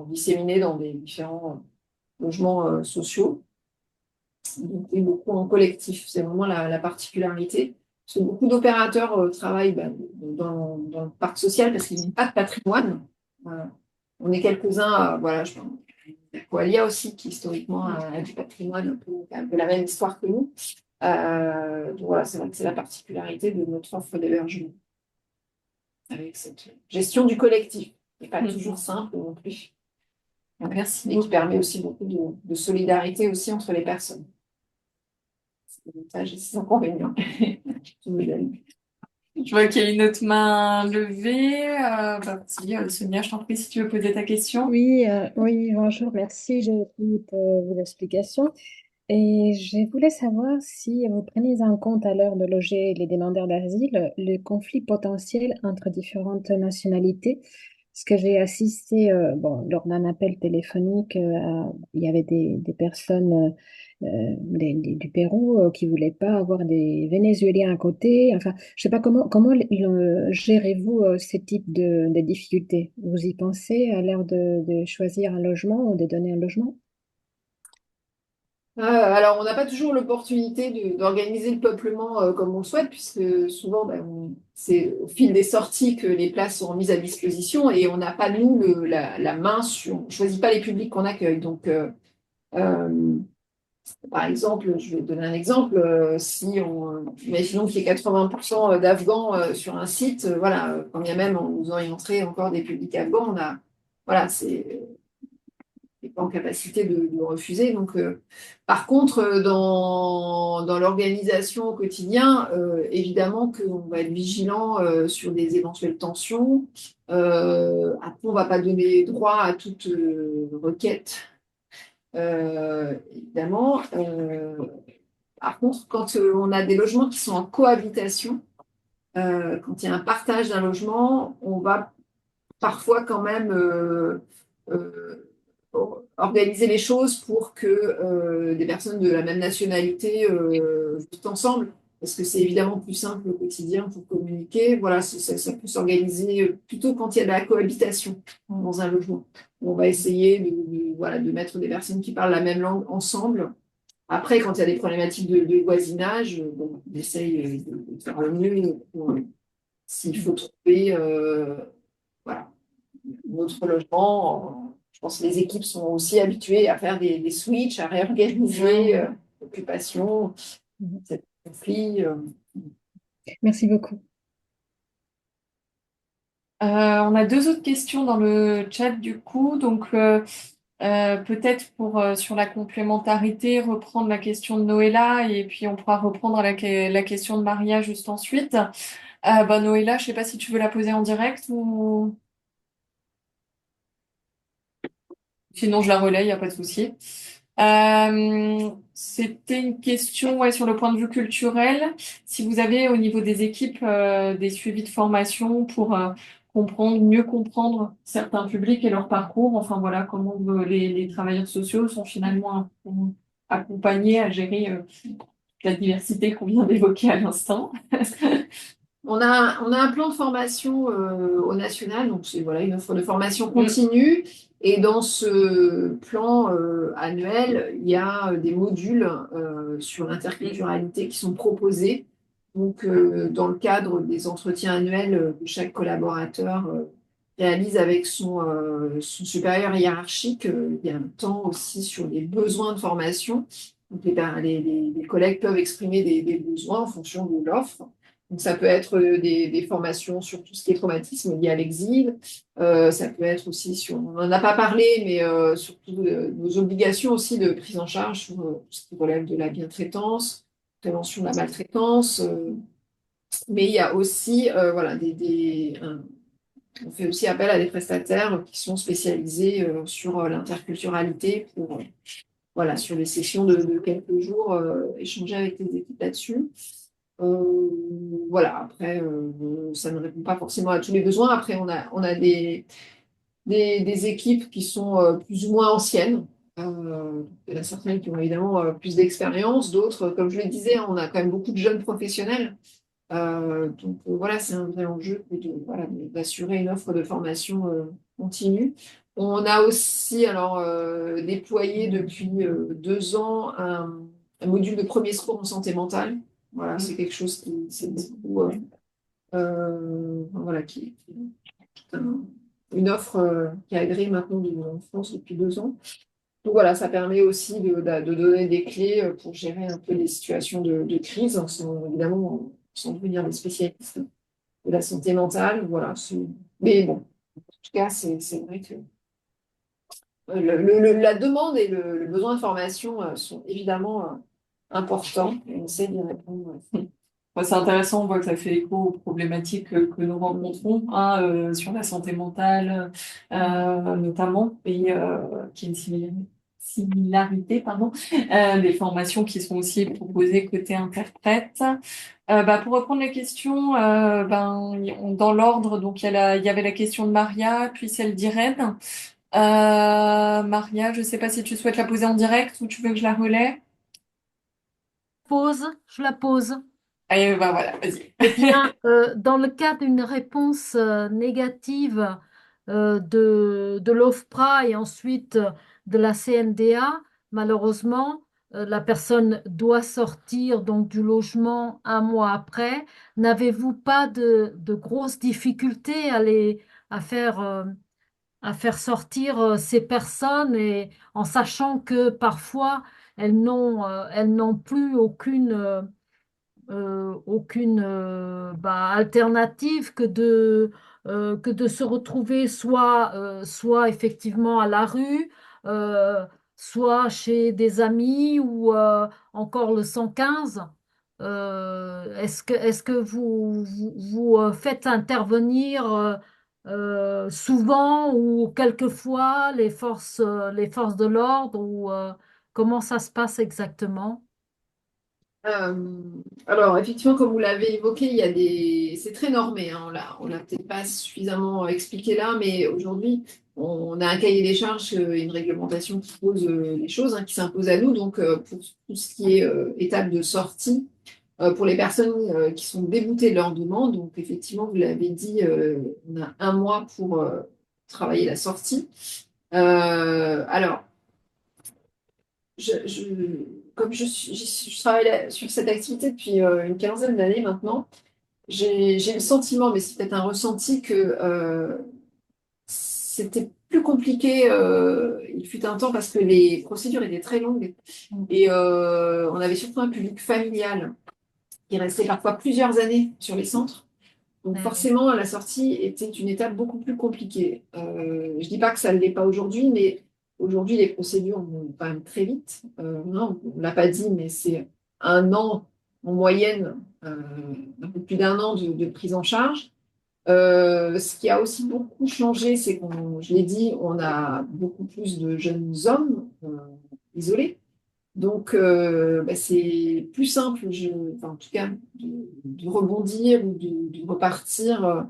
disséminé dans des différents logements sociaux. Donc, oui, beaucoup en collectif, c'est vraiment la particularité. Parce que beaucoup d'opérateurs travaillent dans le parc social parce qu'ils n'ont pas de patrimoine. On est quelques-uns, voilà, je pense. Il y a Coalia aussi qui historiquement a du patrimoine un peu la même histoire que nous. Donc voilà, c'est vrai que c'est la particularité de notre offre d'hébergement. Avec cette gestion du collectif, qui n'est pas toujours simple non plus. Merci. Et qui permet aussi beaucoup de solidarité aussi entre les personnes. C'est des avantages et des inconvénients. Je vois qu'il y a une autre main levée. Sonia, je t'en prie si tu veux poser ta question. Oui, oui, bonjour, merci de toutes vos explications. Et je voulais savoir si vous prenez en compte à l'heure de loger les demandeurs d'asile le conflit potentiel entre différentes nationalités. Parce que j'ai assisté, bon, lors d'un appel téléphonique, il y avait des personnes du Pérou qui voulaient pas avoir des Vénézuéliens à côté. Enfin, je sais pas comment gérez-vous ce type de difficultés? Vous y pensez à l'heure de choisir un logement ou de donner un logement? Alors, on n'a pas toujours l'opportunité d'organiser le peuplement comme on le souhaite, puisque souvent, c'est au fil des sorties que les places sont mises à disposition et on n'a pas, nous, la main sur. On ne choisit pas les publics qu'on accueille. Donc, Par exemple, je vais te donner un exemple, si imaginons qu'il y ait 80% d'Afghans sur un site, voilà, quand bien même en nous faisant y entrer encore des publics afghans, voilà, c'est n'est pas en capacité de refuser. Donc, par contre, dans l'organisation au quotidien, évidemment qu'on va être vigilant sur des éventuelles tensions. Après, on ne va pas donner droit à toute requête, évidemment. Par contre, quand on a des logements qui sont en cohabitation, quand il y a un partage d'un logement, on va parfois quand même organiser les choses pour que des personnes de la même nationalité vivent ensemble, parce que c'est évidemment plus simple au quotidien pour communiquer. Voilà, ça peut s'organiser plutôt quand il y a de la cohabitation dans un logement. On va essayer voilà, de mettre des personnes qui parlent la même langue ensemble. Après, quand il y a des problématiques de voisinage, bon, on essaye de faire le mieux pour, s'il faut trouver voilà, notre logement. Je pense que les équipes sont aussi habituées à faire des switches, à réorganiser l'occupation, cet conflit. Merci beaucoup. On a deux autres questions dans le chat du coup. Donc, peut-être pour sur la complémentarité, reprendre la question de Noëlla et puis on pourra reprendre la question de Maria juste ensuite. Bah, Noëlla, je sais pas si tu veux la poser en direct ou sinon je la relais, il n'y a pas de souci. C'était une question ouais, sur le point de vue culturel. Si vous avez au niveau des équipes des suivis de formation pour mieux comprendre certains publics et leur parcours, enfin voilà, comment les travailleurs sociaux sont finalement accompagnés à gérer la diversité qu'on vient d'évoquer à l'instant. On a un plan de formation au national, donc c'est voilà, une offre de formation continue. Et dans ce plan annuel, il y a des modules sur l'interculturalité qui sont proposés. Donc, dans le cadre des entretiens annuels que chaque collaborateur réalise avec son supérieur hiérarchique, il y a un temps aussi sur les besoins de formation. Donc, les collègues peuvent exprimer des besoins en fonction de l'offre. Donc, ça peut être des formations sur tout ce qui est traumatisme lié à l'exil. Ça peut être aussi sur, on n'en a pas parlé, mais surtout nos obligations aussi de prise en charge sur tout ce qui relève de la bientraitance, prévention de la maltraitance. Mais il y a aussi, voilà, on fait aussi appel à des prestataires qui sont spécialisés sur l'interculturalité pour, voilà, sur les sessions de quelques jours, échanger avec les équipes là-dessus. Voilà, après, ça ne répond pas forcément à tous les besoins. Après, on a des équipes qui sont plus ou moins anciennes. Il y en a certaines qui ont évidemment plus d'expérience, d'autres, comme je le disais, on a quand même beaucoup de jeunes professionnels. Donc voilà, c'est un vrai enjeu voilà, d'assurer une offre de formation continue. On a aussi alors déployé depuis 2 ans un module de premier secours en santé mentale. Voilà, c'est quelque chose qui c'est beaucoup voilà, une offre qui est agréée maintenant en France depuis 2 ans. Donc voilà, ça permet aussi de donner des clés pour gérer un peu les situations de crise, évidemment sans devenir des spécialistes de la santé mentale. Voilà, mais bon, en tout cas, c'est vrai que la demande et le besoin de formation sont évidemment importants et on essaie d'y répondre. Ouais, c'est intéressant, on voit que ça fait écho aux problématiques que nous rencontrons hein, sur la santé mentale notamment, et qui est une similarité pardon, des formations qui sont aussi proposées côté interprète. Bah, pour reprendre les questions, dans l'ordre, donc il y avait la question de Maria, puis celle d'Irène. Maria, je ne sais pas si tu souhaites la poser en direct ou tu veux que je la relaie. Je la pose. Allez, bah voilà, vas-y. Eh bien, dans le cas d'une réponse négative de l'OFPRA et ensuite de la CNDA, malheureusement, la personne doit sortir donc du logement un mois après. N'avez-vous pas de grosses difficultés à faire, euh, à faire sortir ces personnes et en sachant que parfois elles n'ont plus aucune alternative que de se retrouver soit effectivement à la rue, euh, soit chez des amis ou encore le 115. Est-ce que vous faites intervenir souvent ou quelquefois les forces de l'ordre ou comment ça se passe exactement? Euh, alors, effectivement, comme vous l'avez évoqué, c'est très normé, hein, on l'a peut-être pas suffisamment expliqué là, mais aujourd'hui, on a un cahier des charges et une réglementation qui pose les choses, hein, qui s'impose à nous. Donc, pour tout ce qui est étape de sortie, pour les personnes qui sont déboutées de leur demande, donc effectivement, vous l'avez dit, on a un mois pour travailler la sortie. Alors, comme je travaille sur cette activité depuis une quinzaine d'années maintenant, j'ai le sentiment, mais c'est peut-être un ressenti, que c'était plus compliqué, il fut un temps, parce que les procédures étaient très longues et on avait surtout un public familial qui restait parfois plusieurs années sur les centres. Donc Oui. forcément, la sortie était une étape beaucoup plus compliquée. Je dis pas que ça ne l'est pas aujourd'hui, mais aujourd'hui, les procédures vont quand même très vite. Non, on ne l'a pas dit, mais c'est un an en moyenne, un peu plus d'un an de prise en charge. Ce qui a aussi beaucoup changé, c'est je l'ai dit, on a beaucoup plus de jeunes hommes isolés. Donc, c'est plus simple, enfin, en tout cas, de rebondir ou de repartir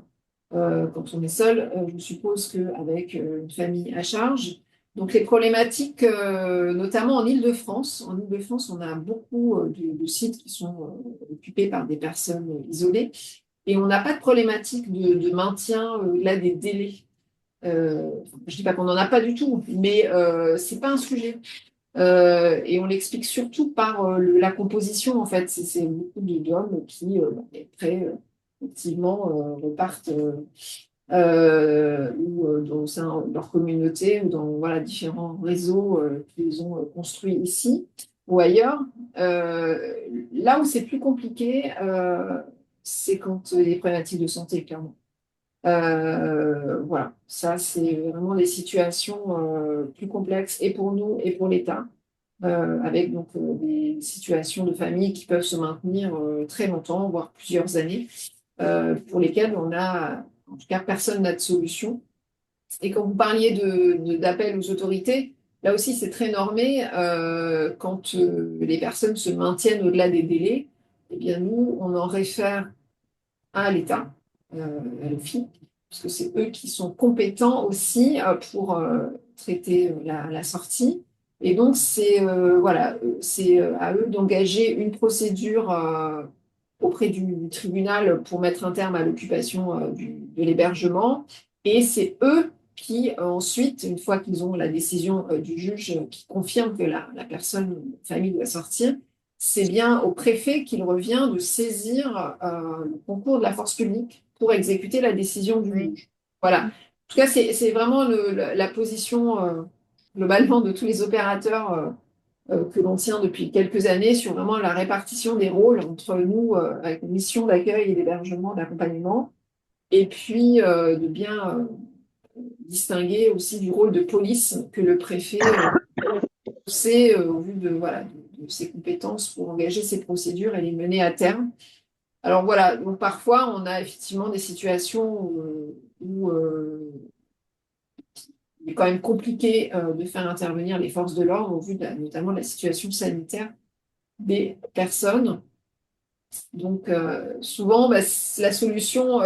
quand on est seul, je suppose qu'avec une famille à charge. Donc, les problématiques, notamment en Île-de-France, on a beaucoup de sites qui sont occupés par des personnes isolées et on n'a pas de problématique de maintien là des délais. Je ne dis pas qu'on n'en a pas du tout, mais c'est pas un sujet. Et on l'explique surtout par la composition, en fait. C'est beaucoup d'hommes qui, après, effectivement, repartent ou dans leur communauté ou dans voilà, différents réseaux qu'ils ont construits ici ou ailleurs. Euh, Là où c'est plus compliqué, c'est quand il y a des problématiques de santé, clairement. Voilà, ça, c'est vraiment des situations plus complexes et pour nous et pour l'État, avec donc des situations de famille qui peuvent se maintenir très longtemps, voire plusieurs années, pour lesquelles en tout cas, personne n'a de solution. Et quand vous parliez d'appel aux autorités, là aussi, c'est très normé. Quand les personnes se maintiennent au-delà des délais, eh bien, nous, on en réfère à l'État, à l'OFII, puisque c'est eux qui sont compétents aussi pour traiter la sortie. Et donc, c'est à eux d'engager une procédure auprès du tribunal pour mettre un terme à l'occupation de l'hébergement. Et c'est eux qui, ensuite, une fois qu'ils ont la décision du juge qui confirme que la personne, la famille doit sortir, c'est bien au préfet qu'il revient de saisir le concours de la force publique pour exécuter la décision du Oui. juge. Voilà. En tout cas, c'est vraiment la position globalement de tous les opérateurs que l'on tient depuis quelques années sur vraiment la répartition des rôles entre nous, avec une mission d'accueil et d'hébergement, d'accompagnement, et puis de bien distinguer aussi du rôle de police que le préfet sait au vu voilà, de ses compétences pour engager ces procédures et les mener à terme. Alors voilà, donc parfois on a effectivement des situations où il est quand même compliqué de faire intervenir les forces de l'ordre au vu notamment de la situation sanitaire des personnes. Donc souvent, la solution,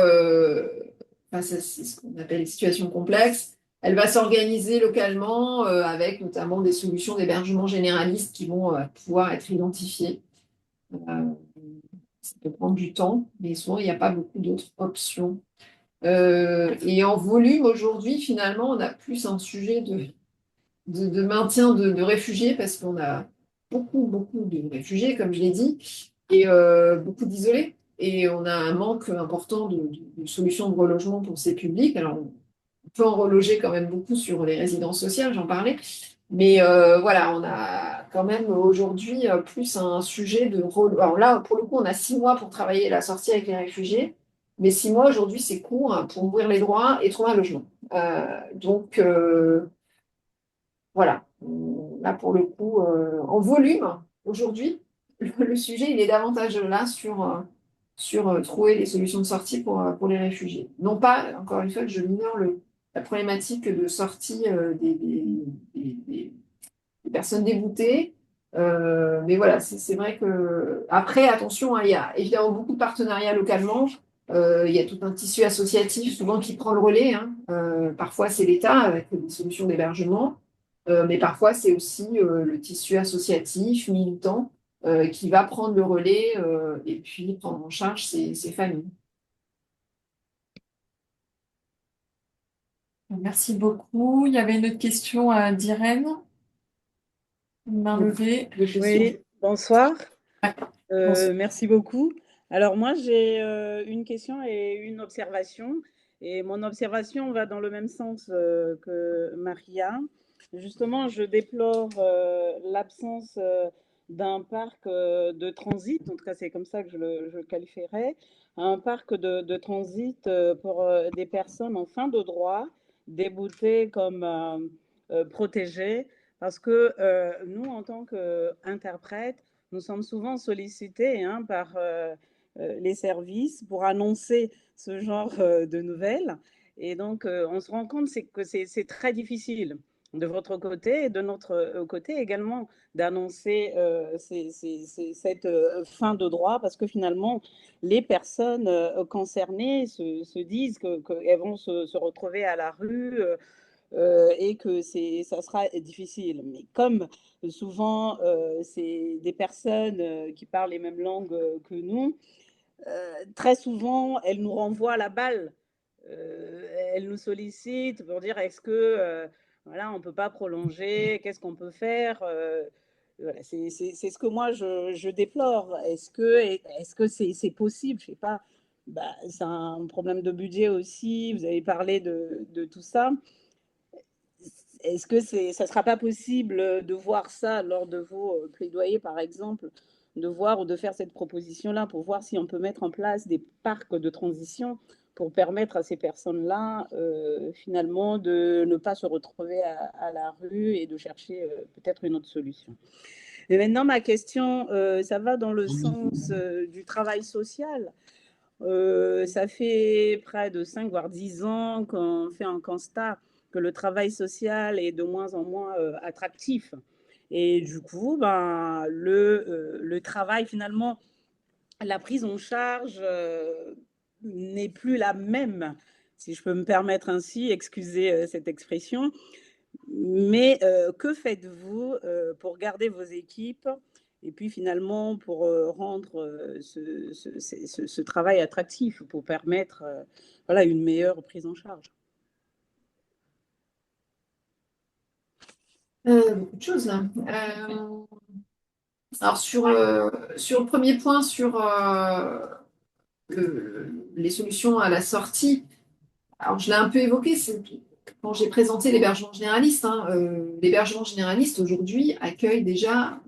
c'est ce qu'on appelle les situations complexes, elle va s'organiser localement avec notamment des solutions d'hébergement généralistes qui vont pouvoir être identifiées. Euh, Ça peut prendre du temps, mais souvent, il n'y a pas beaucoup d'autres options. Et en volume, aujourd'hui, finalement, on a plus un sujet de maintien de réfugiés parce qu'on a beaucoup, beaucoup de réfugiés, comme je l'ai dit, et beaucoup d'isolés. Et on a un manque important de solutions de relogement pour ces publics. Alors, on peut en reloger quand même beaucoup sur les résidences sociales, j'en parlais. Mais voilà, on a quand même aujourd'hui plus un sujet de rôle. Alors là, pour le coup, on a 6 mois pour travailler la sortie avec les réfugiés, mais 6 mois aujourd'hui, c'est court hein, pour ouvrir les droits et trouver un logement. Donc voilà, là pour le coup, en volume, aujourd'hui, le sujet, il est davantage là sur trouver des solutions de sortie pour les réfugiés. Non pas, encore une fois, que je minore la problématique de sortie des personnes déboutées. Mais voilà, c'est vrai que. Après, attention, hein, il y a évidemment beaucoup de partenariats localement. Il y a tout un tissu associatif souvent qui prend le relais, hein. Parfois, c'est l'État avec des solutions d'hébergement. Mais parfois, c'est aussi le tissu associatif, militant, qui va prendre le relais et puis prendre en charge ces familles. Merci beaucoup. Il y avait une autre question d'Irène. Une main levée. Deux questions. Oui, bonsoir. Bonsoir. Merci beaucoup. Alors moi, j'ai une question et une observation. Et mon observation va dans le même sens que Maria. Justement, je déplore l'absence d'un parc de transit, en tout cas c'est comme ça que je le qualifierais, un parc de transit pour des personnes en fin de droit, déboutées comme protégées, parce que nous, en tant qu'interprètes, nous sommes souvent sollicités hein, par les services pour annoncer ce genre de nouvelles. Et donc, on se rend compte que c'est très difficile de votre côté et de notre côté également d'annoncer cette fin de droit parce que finalement, les personnes concernées se disent qu'elles vont se retrouver à la rue et que ça sera difficile. Mais comme souvent, c'est des personnes qui parlent les mêmes langues que nous, très souvent, elles nous renvoient la balle. Elles nous sollicitent pour dire est-ce que voilà, on ne peut pas prolonger, qu'est-ce qu'on peut faire voilà, c'est ce que moi je déplore. Est-ce que c'est possible? Je sais pas. Bah, c'est un problème de budget aussi. Vous avez parlé de tout ça. Est-ce que ça ne sera pas possible de voir ça lors de vos plaidoyers, par exemple, de voir ou de faire cette proposition-là pour voir si on peut mettre en place des parcs de transition pour permettre à ces personnes-là, finalement, de ne pas se retrouver à la rue et de chercher peut-être une autre solution. Et maintenant, ma question, ça va dans le sens du travail social. Ça fait près de 5 voire 10 ans qu'on fait un constat que le travail social est de moins en moins attractif. Et du coup, ben, le travail, finalement, la prise en charge n'est plus la même, si je peux me permettre ainsi, excusez cette expression. Mais que faites-vous pour garder vos équipes et puis finalement pour rendre ce travail attractif, pour permettre voilà, une meilleure prise en charge? Beaucoup de choses là. Alors sur le premier point, sur les solutions à la sortie, alors je l'ai un peu évoqué, c'est quand j'ai présenté l'hébergement généraliste. Hein, l'hébergement généraliste aujourd'hui accueille déjà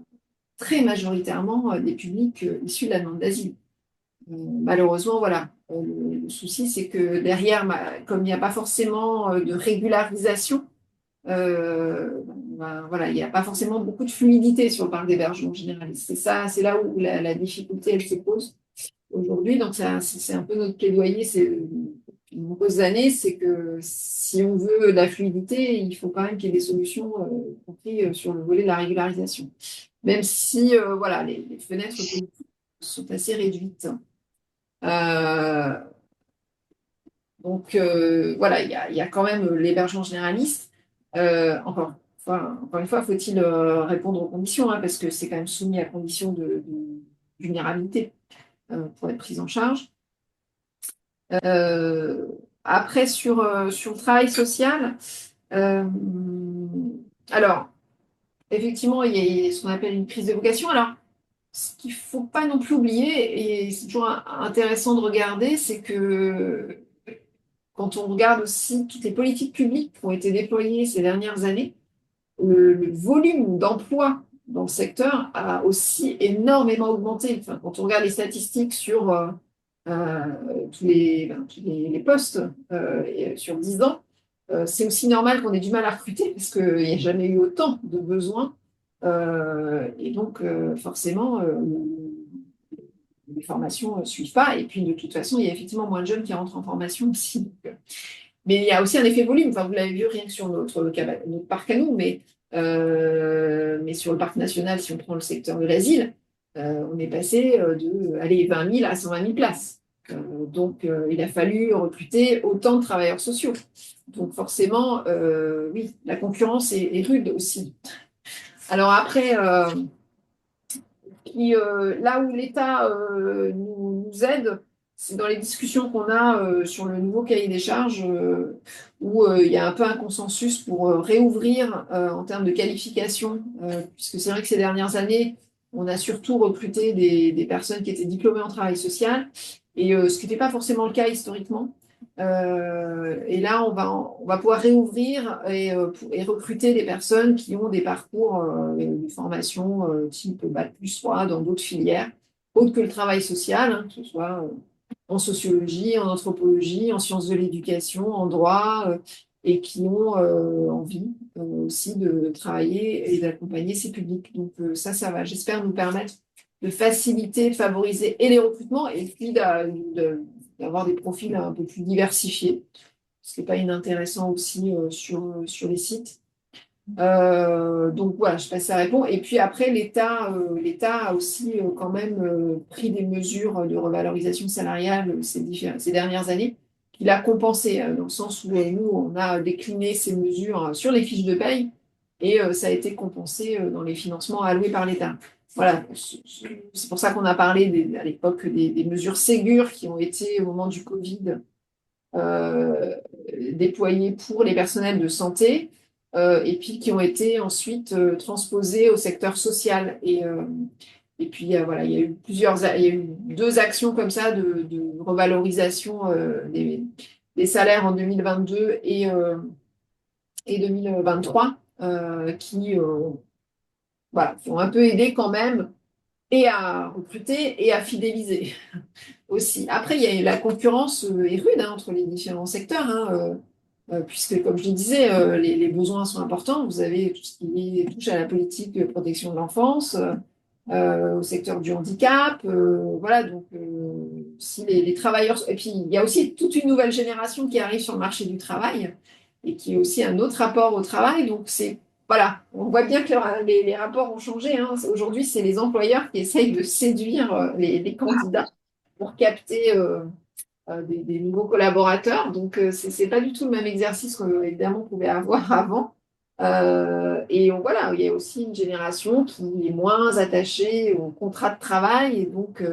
très majoritairement des publics issus de la demande d'asile. Malheureusement, voilà. Le souci, c'est que derrière, comme il n'y a pas forcément de régularisation, voilà, il n'y a pas forcément beaucoup de fluidité sur le parc d'hébergement généraliste. C'est ça, c'est là où la difficulté, elle se pose aujourd'hui. Donc, c'est un peu notre plaidoyer, c'est depuis de nombreuses années, c'est que si on veut de la fluidité, il faut quand même qu'il y ait des solutions, y compris sur le volet de la régularisation. Même si, voilà, les fenêtres politiques sont assez réduites. Donc, voilà, il y a quand même l'hébergement généraliste. Encore une fois, faut-il répondre aux conditions, hein, parce que c'est quand même soumis à condition de vulnérabilité pour être pris en charge. Après, sur le travail social, alors, effectivement, il y a ce qu'on appelle une crise de vocation. Alors, ce qu'il ne faut pas non plus oublier, et c'est toujours intéressant de regarder, c'est que quand on regarde aussi toutes les politiques publiques qui ont été déployées ces dernières années, le volume d'emplois dans le secteur a aussi énormément augmenté. Enfin, quand on regarde les statistiques sur tous les postes sur 10 ans, c'est aussi normal qu'on ait du mal à recruter parce qu'il n'y a jamais eu autant de besoins. Et donc, forcément, les formations ne suivent pas. Et puis, de toute façon, il y a effectivement moins de jeunes qui rentrent en formation aussi. Mais il y a aussi un effet volume. Enfin, vous l'avez vu rien que sur notre parc à nous, mais sur le parc national, si on prend le secteur de l'asile, on est passé de 20 000 à 120 000 places. Donc, il a fallu recruter autant de travailleurs sociaux. Donc, forcément, oui, la concurrence est rude aussi. Alors après, là où l'État nous aide, c'est dans les discussions qu'on a sur le nouveau cahier des charges, où il y a un peu un consensus pour réouvrir en termes de qualification, puisque c'est vrai que ces dernières années, on a surtout recruté des personnes qui étaient diplômées en travail social, et ce qui n'était pas forcément le cas historiquement. Et là, on va pouvoir réouvrir et recruter des personnes qui ont des parcours de formation type Bac+3 dans d'autres filières, autres que le travail social, hein, que ce soit en sociologie, en anthropologie, en sciences de l'éducation, en droit, et qui ont envie aussi de travailler et d'accompagner ces publics. Donc ça va, j'espère, nous permettre de faciliter, de favoriser et les recrutements et puis d'avoir des profils un peu plus diversifiés, ce qui n'est pas inintéressant aussi sur les sites. Donc voilà, je sais pas si ça répond. Et puis après, l'État a aussi quand même pris des mesures de revalorisation salariale ces dernières années, qu'il a compensé, dans le sens où nous, on a décliné ces mesures sur les fiches de paye et ça a été compensé dans les financements alloués par l'État. Voilà, c'est pour ça qu'on a parlé à l'époque des mesures Ségur qui ont été au moment du Covid déployées pour les personnels de santé et puis qui ont été ensuite transposées au secteur social. Et puis voilà, il y a eu 2 actions comme ça de revalorisation des salaires en 2022 et 2023 voilà, qui ont un peu aidé quand même et à recruter et à fidéliser aussi. Après, la concurrence est rude hein, entre les différents secteurs, hein, puisque, comme je le disais, les besoins sont importants. Vous avez tout ce qui touche à la politique de protection de l'enfance, au secteur du handicap. Voilà, donc si les travailleurs... Et puis, il y a aussi toute une nouvelle génération qui arrive sur le marché du travail et qui a aussi un autre rapport au travail. Donc, voilà, on voit bien que les rapports ont changé. Hein. Aujourd'hui, c'est les employeurs qui essayent de séduire les candidats pour capter des nouveaux collaborateurs. Donc, c'est pas du tout le même exercice qu'évidemment on pouvait avoir avant. Et voilà, il y a aussi une génération qui est moins attachée au contrat de travail. Et donc,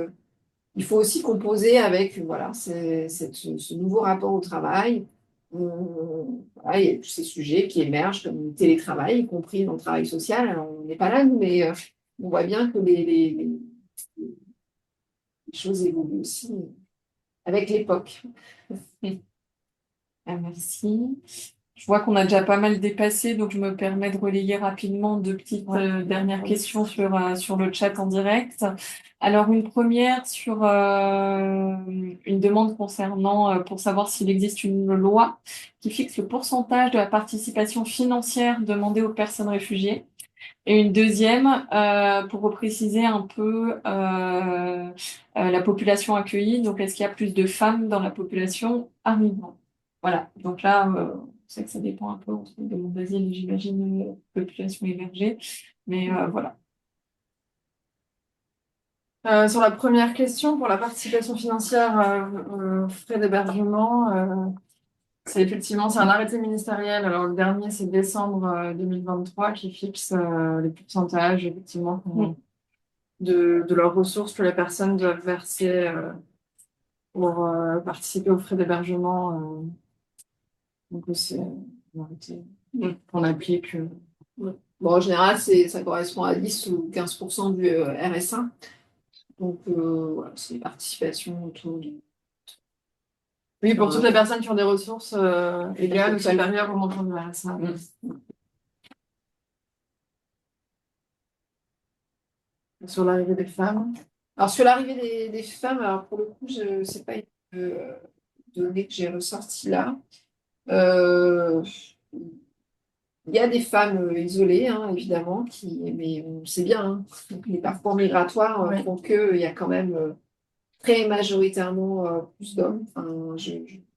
il faut aussi composer avec voilà, ce nouveau rapport au travail. Voilà, il y a tous ces sujets qui émergent comme le télétravail, y compris dans le travail social. Alors, on n'est pas là, nous, mais on voit bien que les choses évoluent aussi avec l'époque. Merci. Je vois qu'on a déjà pas mal dépassé, donc je me permets de relayer rapidement 2 petites dernières questions sur le chat en direct. Alors, une première sur une demande concernant pour savoir s'il existe une loi qui fixe le pourcentage de la participation financière demandée aux personnes réfugiées. Et une deuxième pour repréciser un peu la population accueillie. Donc, est-ce qu'il y a plus de femmes dans la population arrivant? Voilà. Donc là, on sait que ça dépend un peu entre les demandes d'asile et j'imagine population émergée. Mais voilà. Sur la première question, pour la participation financière aux frais d'hébergement, c'est un arrêté ministériel. Alors, le dernier, c'est décembre 2023 qui fixe les pourcentages, effectivement, de leurs ressources que les personnes doivent verser pour participer aux frais d'hébergement. Donc, c'est un arrêté qu'on applique. Bon, en général, ça correspond à 10 ou 15% du RSA. Donc, voilà, c'est des participations autour de... Oui, pour toutes les personnes qui ont des ressources égales ou supérieures au montant du RSA. sur l'arrivée des femmes. Alors, sur l'arrivée des femmes, alors pour le coup, c'est pas une donnée que j'ai ressortie là. Euh, il y a des femmes isolées, hein, évidemment, mais on sait bien, hein, les parcours migratoires Ouais. font qu'il y a quand même très majoritairement plus d'hommes. Enfin,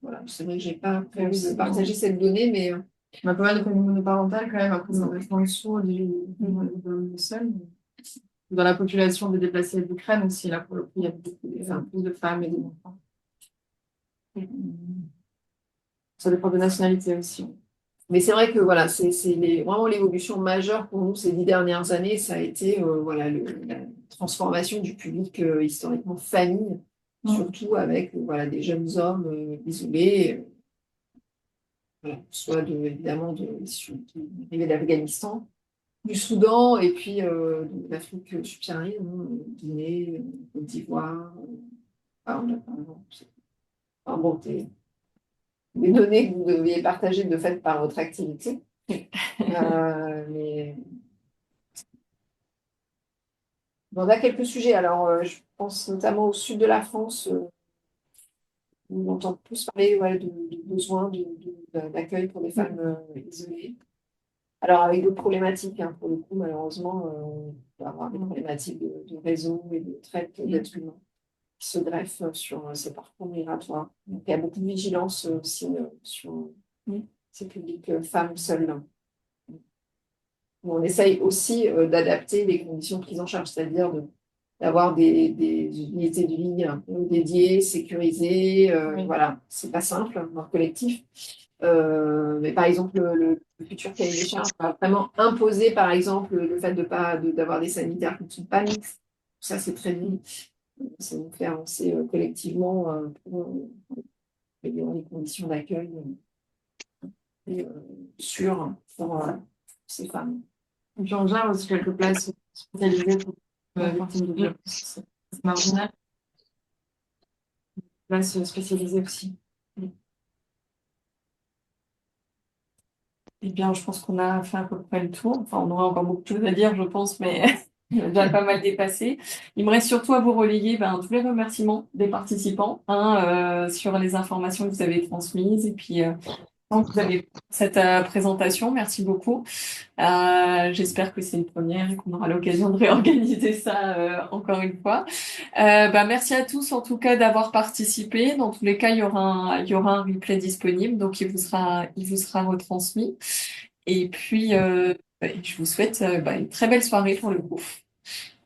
voilà, c'est vrai que j'ai pas envie de partager cette donnée, mais On a pas mal de familles monoparentales quand même, après ça reste en dessous du seul. Dans la population des déplacés d'Ukraine aussi, là pour le coup, il y a plus de femmes et d'enfants. Ça dépend des nationalités aussi. Mais c'est vrai que voilà, c'est vraiment l'évolution majeure pour nous ces 10 dernières années, ça a été voilà, la transformation du public historiquement famille, surtout avec voilà, des jeunes hommes isolés, voilà, soit évidemment arrivés d'Afghanistan, du Soudan et puis de l'Afrique subsaharienne, hein, Guinée, Côte d'Ivoire. On a pas, enfin, bon, des données que vous deviez partager de fait par votre activité. Mais bon, on a quelques sujets. Alors, je pense notamment au sud de la France, où on entend plus parler de besoins d'accueil pour des femmes isolées. Alors, avec d'autres problématiques, hein, pour le coup, malheureusement, on peut avoir des problématiques de réseau et de traite d'êtres humains qui se greffent sur ces parcours migratoires. Donc, il y a beaucoup de vigilance aussi sur ces publics femmes seules. On essaye aussi d'adapter les conditions de prise en charge, c'est-à-dire d'avoir des unités de vie un peu dédiées, sécurisées. Voilà, c'est pas simple dans le collectif. Mais par exemple, le futur cahier des charges va vraiment imposer, par exemple, le fait d'avoir des sanitaires qui ne sont pas mixtes. Ça, c'est très bien. Ça nous fait avancer collectivement pour améliorer les conditions d'accueil sûres pour ces femmes. Et puis on gère aussi quelques places spécialisées pour les victimes de violences. C'est marginal. Places spécialisées aussi. Eh bien, je pense qu'on a fait à peu près le tour. Enfin, on aurait encore beaucoup de choses à dire, je pense, mais on a déjà pas mal dépassé. Il me reste surtout à vous relayer tous les remerciements des participants sur les informations que vous avez transmises. Et puis, donc, vous avez cette présentation. Merci beaucoup. J'espère que c'est une première et qu'on aura l'occasion de réorganiser ça encore une fois. Merci à tous en tout cas d'avoir participé. Dans tous les cas, il y aura un replay disponible, donc il vous sera retransmis. Et puis, je vous souhaite une très belle soirée pour le coup.